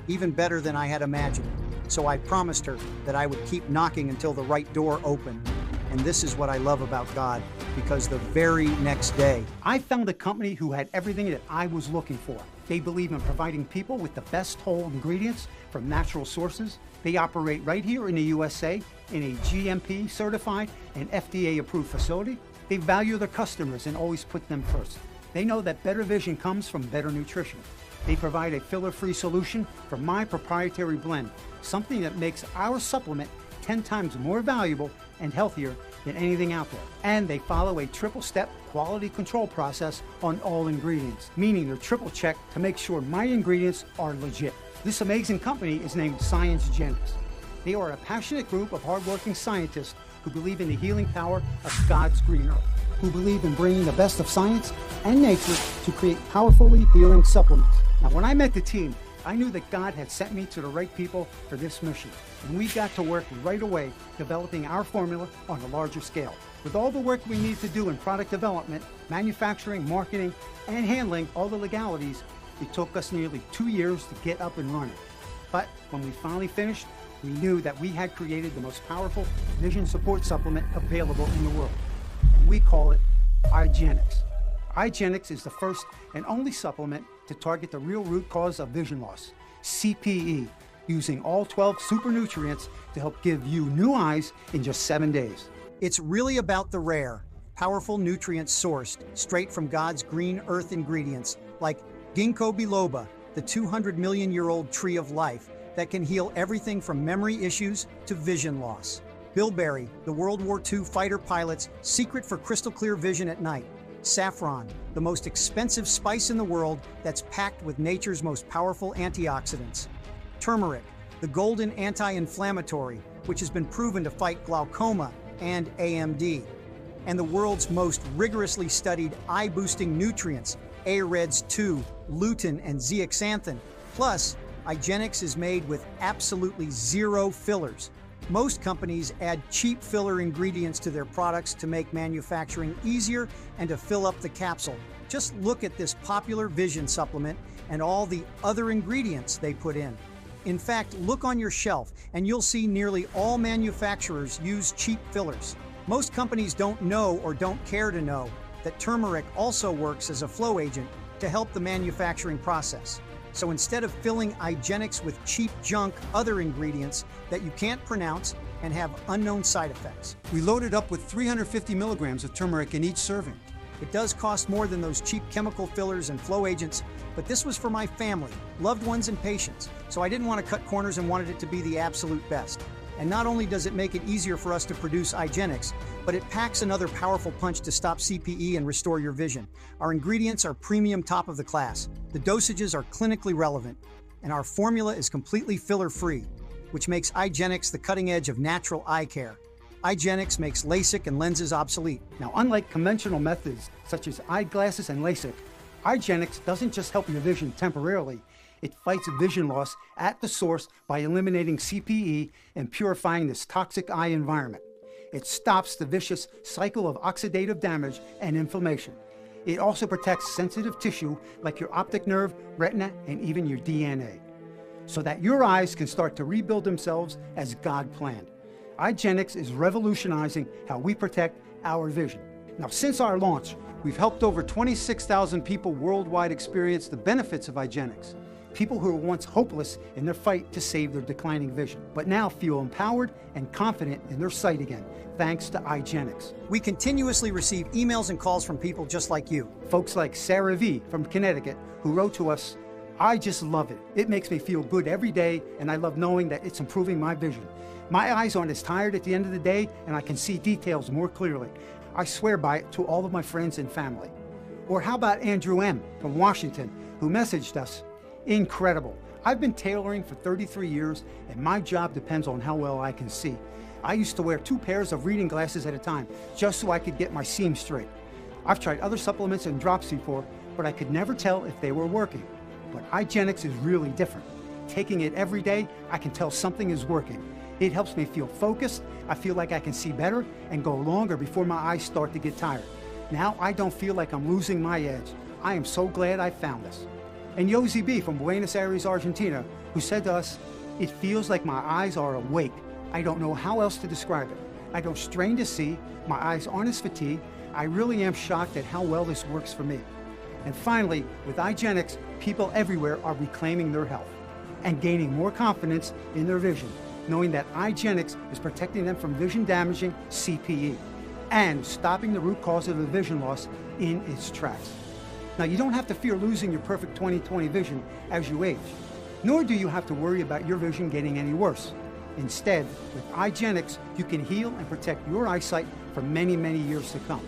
even better than I had imagined. So I promised her that I would keep knocking until the right door opened. And this is what I love about God, because the very next day, I found a company who had everything that I was looking for. They believe in providing people with the best whole ingredients from natural sources. They operate right here in the USA in a GMP certified and FDA approved facility. They value their customers and always put them first. They know that better vision comes from better nutrition. They provide a filler-free solution for my proprietary blend, something that makes our supplement 10 times more valuable and healthier than anything out there. And they follow a triple-step quality control process on all ingredients, meaning they're triple checked to make sure my ingredients are legit. This amazing company is named Science. They are a passionate group of hardworking scientists who believe in the healing power of God's green earth, who believe in bringing the best of science and nature to create powerfully healing supplements. Now, when I met the team, I knew that God had sent me to the right people for this mission, and we got to work right away developing our formula on a larger scale. With all the work we need to do in product development, manufacturing, marketing, and handling all the legalities, it took us nearly 2 years to get up and running. But when we finally finished, we knew that we had created the most powerful vision support supplement available in the world. And we call it eyegenics. Eyegenics is the first and only supplement to target the real root cause of vision loss, CPE, using all 12 super nutrients to help give you new eyes in just 7 days. it's really about the rare, powerful nutrients sourced straight from God's green earth ingredients, like ginkgo biloba, the 200-million-year-old tree of life that can heal everything from memory issues to vision loss. Bilberry, the World War II fighter pilot's secret for crystal clear vision at night. Saffron, the most expensive spice in the world that's packed with nature's most powerful antioxidants. Turmeric, the golden anti-inflammatory, which has been proven to fight glaucoma and AMD. And the world's most rigorously studied eye-boosting nutrients, AREDS 2, lutein, and zeaxanthin. Plus, eyegenics is made with absolutely zero fillers. Most companies add cheap filler ingredients to their products to make manufacturing easier and to fill up the capsule. Just look at this popular vision supplement and all the other ingredients they put in. In fact, look on your shelf and you'll see nearly all manufacturers use cheap fillers. Most companies don't know or don't care to know that turmeric also works as a flow agent to help the manufacturing process. So instead of filling Eyegenics with cheap junk, other ingredients that you can't pronounce and have unknown side effects. We loaded up with 350 milligrams of turmeric in each serving. It does cost more than those cheap chemical fillers and flow agents, but this was for my family, loved ones, and patients, so I didn't want to cut corners and wanted it to be the absolute best. And not only does it make it easier for us to produce Eyegenics, but it packs another powerful punch to stop CPE and restore your vision. Our ingredients are premium, top of the class. The dosages are clinically relevant, and our formula is completely filler-free, which makes Eyegenics the cutting edge of natural eye care. Eyegenics makes LASIK and lenses obsolete. Now, unlike conventional methods such as eyeglasses and LASIK, Eyegenics doesn't just help your vision temporarily. It fights vision loss at the source by eliminating CPE and purifying this toxic eye environment. It stops the vicious cycle of oxidative damage and inflammation. It also protects sensitive tissue like your optic nerve, retina, and even your DNA, so that your eyes can start to rebuild themselves as God planned. Eyegenics is revolutionizing how we protect our vision. Now, since our launch, we've helped over 26,000 people worldwide experience the benefits of Eyegenics. People who were once hopeless in their fight to save their declining vision, but now feel empowered and confident in their sight again, thanks to Eyegenics. We continuously receive emails and calls from people just like you. Folks like Sarah V. from Connecticut, who wrote to us, "I just love it. It makes me feel good every day, and I love knowing that it's improving my vision. My eyes aren't as tired at the end of the day, and I can see details more clearly. I swear by it to all of my friends and family." Or how about Andrew M. from Washington, who messaged us, "Incredible. I've been tailoring for 33 years, and my job depends on how well I can see. I used to wear 2 pairs of reading glasses at a time, just so I could get my seam straight. I've tried other supplements and drops before, but I could never tell if they were working. But Eyegenics is really different. Taking it every day, I can tell something is working. It helps me feel focused, I feel like I can see better, and go longer before my eyes start to get tired. Now I don't feel like I'm losing my edge. I am so glad I found this." And Yosi B. from Buenos Aires, Argentina, who said to us, "It feels like my eyes are awake. I don't know how else to describe it. I don't strain to see, my eyes aren't as fatigued. I really am shocked at how well this works for me." And finally, with Eyegenics, people everywhere are reclaiming their health and gaining more confidence in their vision, knowing that Eyegenics is protecting them from vision-damaging CPE and stopping the root cause of the vision loss in its tracks. Now, you don't have to fear losing your perfect 20/20 vision as you age, nor do you have to worry about your vision getting any worse. Instead, with Eyegenics, you can heal and protect your eyesight for many, many years to come.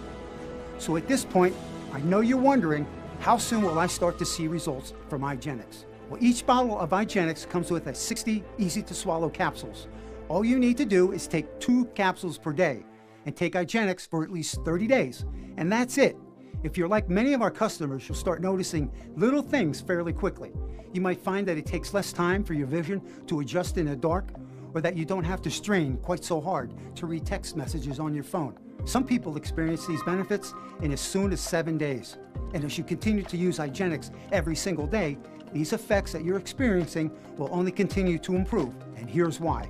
So at this point, I know you're wondering, how soon will I start to see results from Eyegenics? Well, each bottle of Eyegenics comes with 60 easy-to-swallow capsules. All you need to do is take 2 capsules per day and take Eyegenics for at least 30 days, and that's it. If you're like many of our customers, you'll start noticing little things fairly quickly. You might find that it takes less time for your vision to adjust in the dark, or that you don't have to strain quite so hard to read text messages on your phone. Some people experience these benefits in as soon as 7 days. And as you continue to use Eyegenics every single day, these effects that you're experiencing will only continue to improve. And here's why.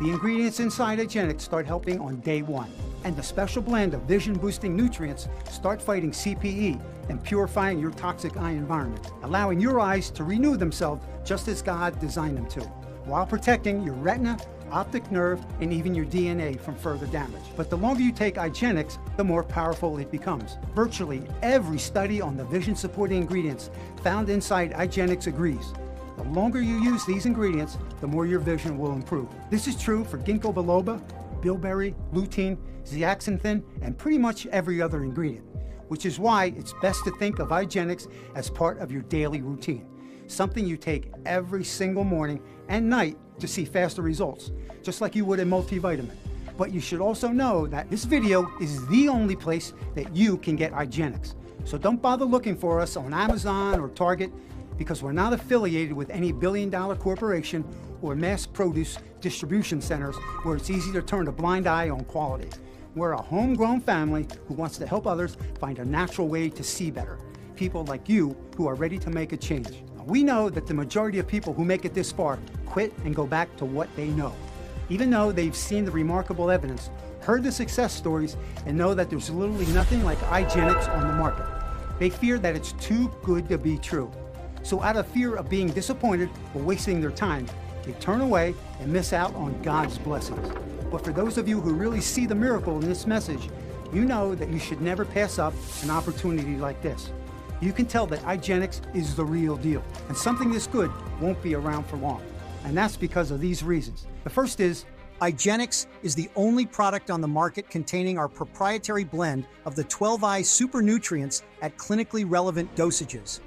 The ingredients inside Eyegenics start helping on day 1. And the special blend of vision-boosting nutrients start fighting CPE and purifying your toxic eye environment, allowing your eyes to renew themselves just as God designed them to, while protecting your retina, optic nerve, and even your DNA from further damage. But the longer you take Eyegenics, the more powerful it becomes. Virtually every study on the vision-supporting ingredients found inside Eyegenics agrees. The longer you use these ingredients, the more your vision will improve. This is true for ginkgo biloba, bilberry, lutein, zeaxanthin, and pretty much every other ingredient, which is why it's best to think of Eyegenics as part of your daily routine, something you take every single morning and night to see faster results, just like you would a multivitamin. But you should also know that this video is the only place that you can get Eyegenics. So don't bother looking for us on Amazon or Target, because we're not affiliated with any billion-dollar corporation or mass produce distribution centers where it's easy to turn a blind eye on quality. We're a homegrown family who wants to help others find a natural way to see better. People like you who are ready to make a change. We know that the majority of people who make it this far quit and go back to what they know. Even though they've seen the remarkable evidence, heard the success stories, and know that there's literally nothing like eyegenics on the market, they fear that it's too good to be true. So out of fear of being disappointed or wasting their time, they turn away and miss out on God's blessings. But for those of you who really see the miracle in this message, you know that you should never pass up an opportunity like this. You can tell that eyegenics is the real deal, and something this good won't be around for long. And that's because of these reasons. The first is, eyegenics is the only product on the market containing our proprietary blend of the 12-eye super nutrients at clinically relevant dosages.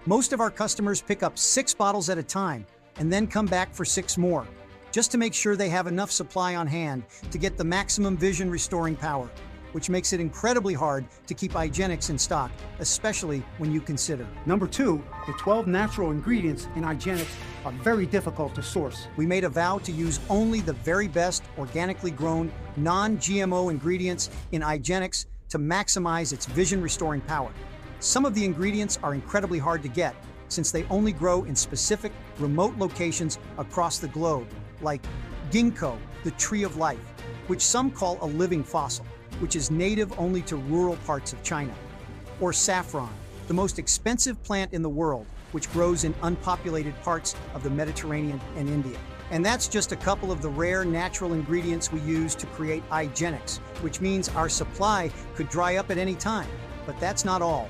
Most of our customers pick up 6 bottles at a time and then come back for 6 more, just to make sure they have enough supply on hand to get the maximum vision restoring power, which makes it incredibly hard to keep eyegenics in stock, especially when you consider. number 2, the 12 natural ingredients in eyegenics are very difficult to source. We made a vow to use only the very best organically grown, non-GMO ingredients in eyegenics to maximize its vision restoring power. Some of the ingredients are incredibly hard to get since they only grow in specific, remote locations across the globe, like ginkgo, the tree of life, which some call a living fossil, which is native only to rural parts of China, or saffron, the most expensive plant in the world, which grows in unpopulated parts of the Mediterranean and India. And that's just a couple of the rare natural ingredients we use to create eyegenics, which means our supply could dry up at any time. But that's not all.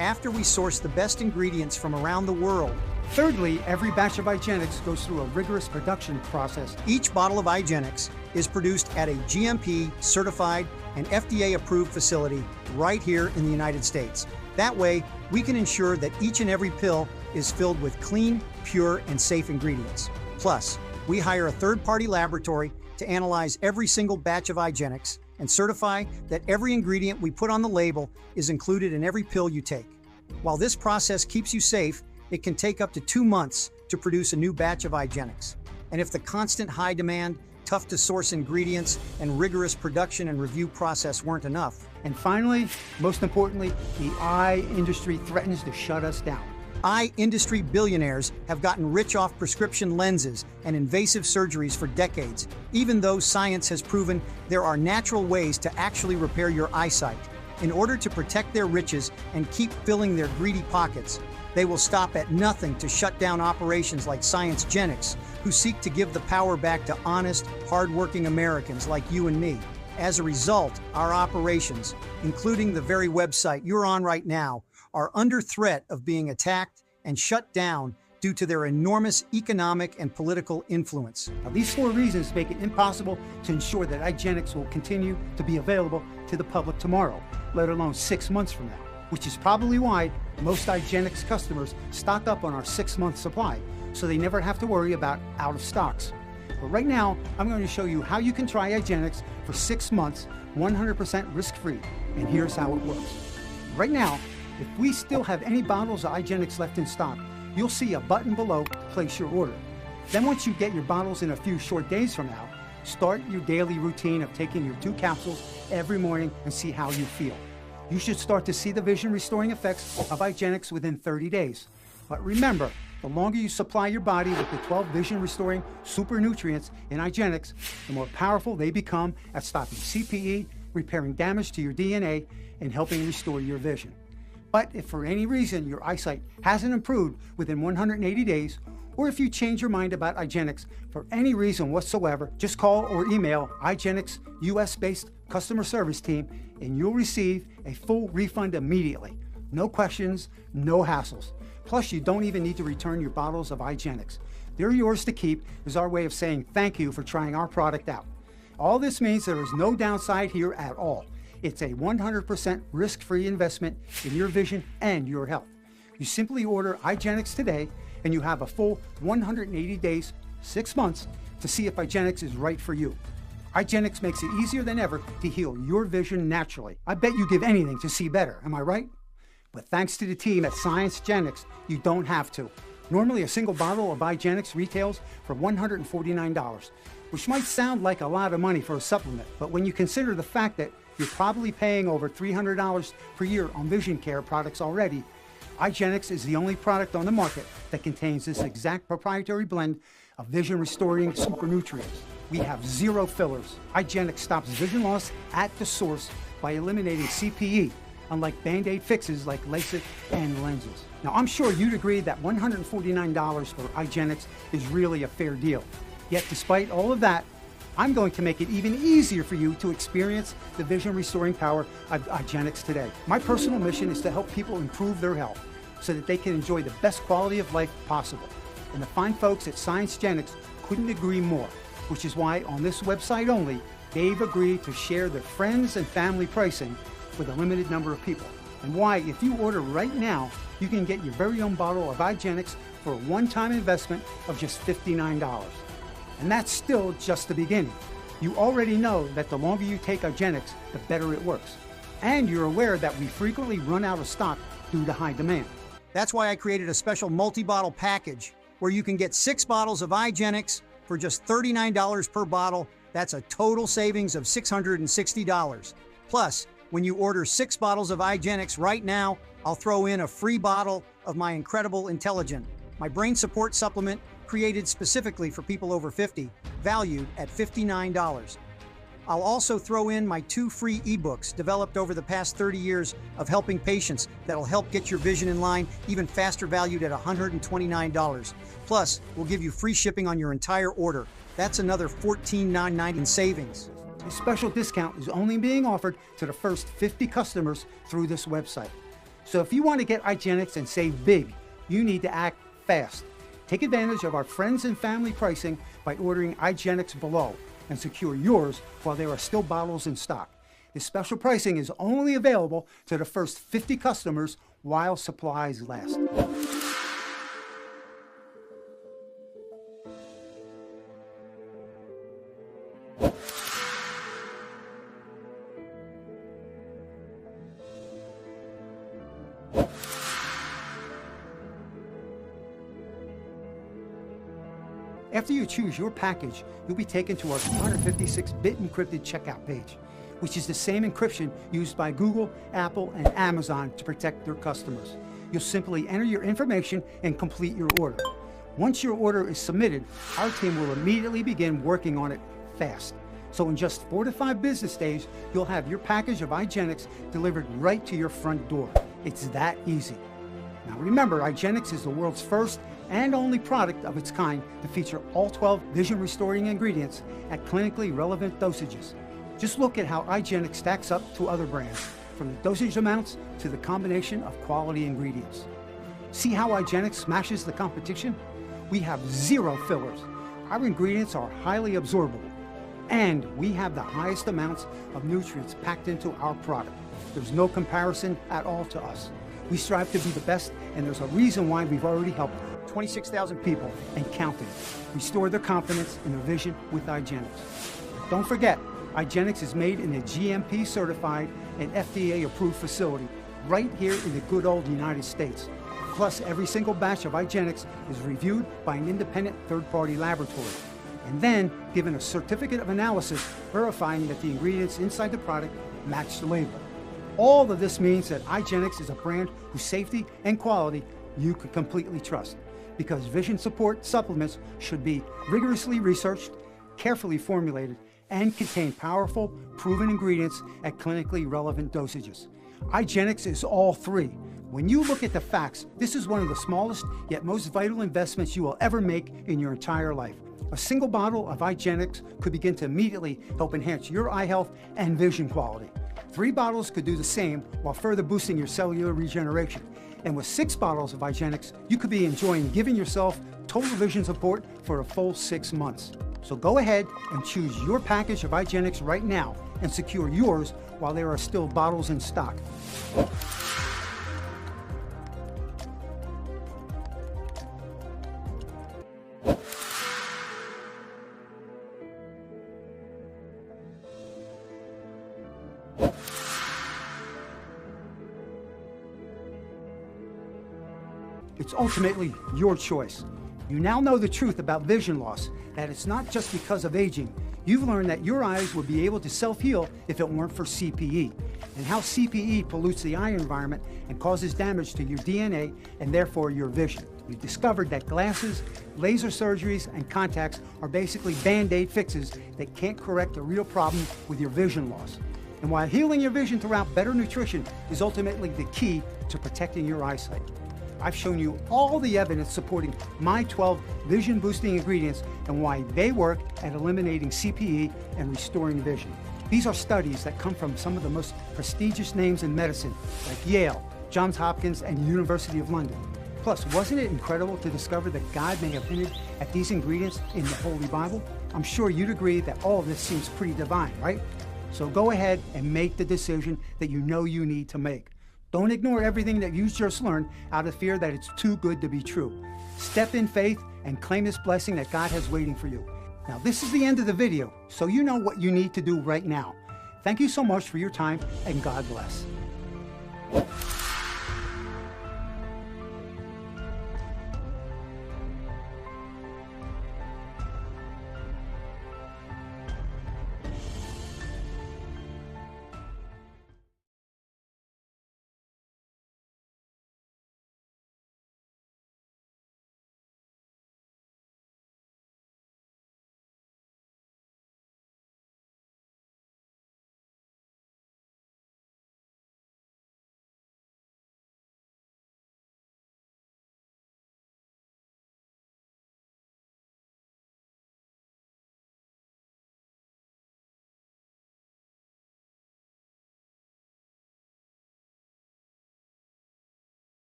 After we source the best ingredients from around the world, thirdly, every batch of eyegenics goes through a rigorous production process. each bottle of eyegenics is produced at a GMP certified and FDA approved facility right here in the United States. That way, we can ensure that each and every pill is filled with clean, pure, and safe ingredients. Plus, we hire a third-party laboratory to analyze every single batch of eyegenics and certify that every ingredient we put on the label is included in every pill you take. While this process keeps you safe, it can take up to 2 months to produce a new batch of eyegenics. And if the constant high demand, tough to source ingredients, and rigorous production and review process weren't enough. And finally, most importantly, the eye industry threatens to shut us down. Eye industry billionaires have gotten rich off prescription lenses and invasive surgeries for decades, even though science has proven there are natural ways to actually repair your eyesight. In order to protect their riches and keep filling their greedy pockets, they will stop at nothing to shut down operations like Sciencegenics, who seek to give the power back to honest, hardworking Americans like you and me. As a result, our operations, including the very website you're on right now, are under threat of being attacked and shut down due to their enormous economic and political influence. Now, these 4 reasons make it impossible to ensure that eyegenics will continue to be available to the public tomorrow, let alone 6 months from now, which is probably why most eyegenics customers stock up on our 6-month supply, so they never have to worry about out of stocks. But right now, I'm going to show you how you can try eyegenics for 6 months, 100% risk-free, and here's how it works. Right now, if we still have any bottles of eyegenics left in stock, you'll see a button below, place your order. Then once you get your bottles in a few short days from now, start your daily routine of taking your 2 capsules every morning and see how you feel. You should start to see the vision restoring effects of eyegenics within 30 days. But remember, the longer you supply your body with the 12 vision restoring super nutrients in eyegenics, the more powerful they become at stopping CPE, repairing damage to your DNA, and helping restore your vision. But if for any reason your eyesight hasn't improved within 180 days, or if you change your mind about eyegenics for any reason whatsoever, just call or email eyegenics US-based customer service team and you'll receive a full refund immediately. No questions, no hassles. Plus, you don't even need to return your bottles of eyegenics. They're yours to keep as our way of saying thank you for trying our product out. All this means there is no downside here at all. It's a 100% risk-free investment in your vision and your health. You simply order eyegenics today and you have a full 180 days, 6 months to see if eyegenics is right for you. Eyegenics makes it easier than ever to heal your vision naturally. I bet you give anything to see better, am I right? But thanks to the team at Sciencegenics, you don't have to. Normally, a single bottle of eyegenics retails for $149, which might sound like a lot of money for a supplement, but when you consider the fact that you're probably paying over $300 per year on vision care products already, eyegenics is the only product on the market that contains this exact proprietary blend of vision restoring super nutrients. We have zero fillers. Igenix stops vision loss at the source by eliminating CPE, unlike Band-Aid fixes like LASIK and lenses. Now, I'm sure you'd agree that $149 for Igenix is really a fair deal. Yet, despite all of that, I'm going to make it even easier for you to experience the vision restoring power of Igenix today. My personal mission is to help people improve their health so that they can enjoy the best quality of life possible. And the fine folks at ScienceGenix couldn't agree more, which is why on this website only, they've agreed to share their friends and family pricing with a limited number of people. And why, if you order right now, you can get your very own bottle of Igenix for a one-time investment of just $59. And that's still just the beginning. You already know that the longer you take Igenix, the better it works. And you're aware that we frequently run out of stock due to high demand. That's why I created a special multi-bottle package where you can get 6 bottles of Igenix for just $39 per bottle. That's a total savings of $660. Plus, when you order 6 bottles of Igenix right now, I'll throw in a free bottle of my incredible Intelligent, my brain support supplement created specifically for people over 50, valued at $59. I'll also throw in my 2 free ebooks developed over the past 30 years of helping patients that'll help get your vision in line even faster, valued at $129. Plus, we'll give you free shipping on your entire order. That's another $14.99 in savings. This special discount is only being offered to the first 50 customers through this website. So if you want to get Igenix and save big, you need to act fast. Take advantage of our friends and family pricing by ordering Igenix below and secure yours while there are still bottles in stock. This special pricing is only available to the first 50 customers while supplies last. After you choose your package, you'll be taken to our 256-bit encrypted checkout page, which is the same encryption used by Google, Apple, and Amazon to protect their customers. You'll simply enter your information and complete your order. Once your order is submitted, our team will immediately begin working on it fast. So in just 4 to 5 business days, you'll have your package of Igenix delivered right to your front door. It's that easy. Now remember, Igenix is the world's first and only product of its kind to feature all 12 vision restoring ingredients at clinically relevant dosages. Just look at how Igenix stacks up to other brands, from the dosage amounts to the combination of quality ingredients. See how Igenix smashes the competition? We have 0 fillers. Our ingredients are highly absorbable, and we have the highest amounts of nutrients packed into our product. There's no comparison at all to us. We strive to be the best, and there's a reason why we've already helped 26,000 people and counting restore their confidence in their vision with Igenix. Don't forget, Igenix is made in a GMP certified and FDA approved facility right here in the good old United States. Plus, every single batch of Igenix is reviewed by an independent third-party laboratory and then given a certificate of analysis verifying that the ingredients inside the product match the label. All of this means that Igenix is a brand whose safety and quality you can completely trust, because vision support supplements should be rigorously researched, carefully formulated, and contain powerful, proven ingredients at clinically relevant dosages. Igenix is all 3. When you look at the facts, this is one of the smallest yet most vital investments you will ever make in your entire life. A single bottle of Igenix could begin to immediately help enhance your eye health and vision quality. 3 bottles could do the same while further boosting your cellular regeneration. And with 6 bottles of Igenix, you could be enjoying giving yourself total vision support for a full 6 months. So go ahead and choose your package of Igenix right now and secure yours while there are still bottles in stock. It's ultimately your choice. You now know the truth about vision loss, that it's not just because of aging. You've learned that your eyes would be able to self-heal if it weren't for CPE, and how CPE pollutes the eye environment and causes damage to your DNA and therefore your vision. You discovered that glasses, laser surgeries, and contacts are basically band-aid fixes that can't correct the real problem with your vision loss. And while healing your vision throughout better nutrition is ultimately the key to protecting your eyesight. I've shown you all the evidence supporting my 12 vision-boosting ingredients and why they work at eliminating CPE and restoring vision. These are studies that come from some of the most prestigious names in medicine, like Yale, Johns Hopkins, and University of London. Plus, wasn't it incredible to discover that God may have hinted at these ingredients in the Holy Bible? I'm sure you'd agree that all of this seems pretty divine, right? So go ahead and make the decision that you know you need to make. Don't ignore everything that you just learned out of fear that it's too good to be true. Step in faith and claim this blessing that God has waiting for you. Now, this is the end of the video, so you know what you need to do right now. Thank you so much for your time, and God bless.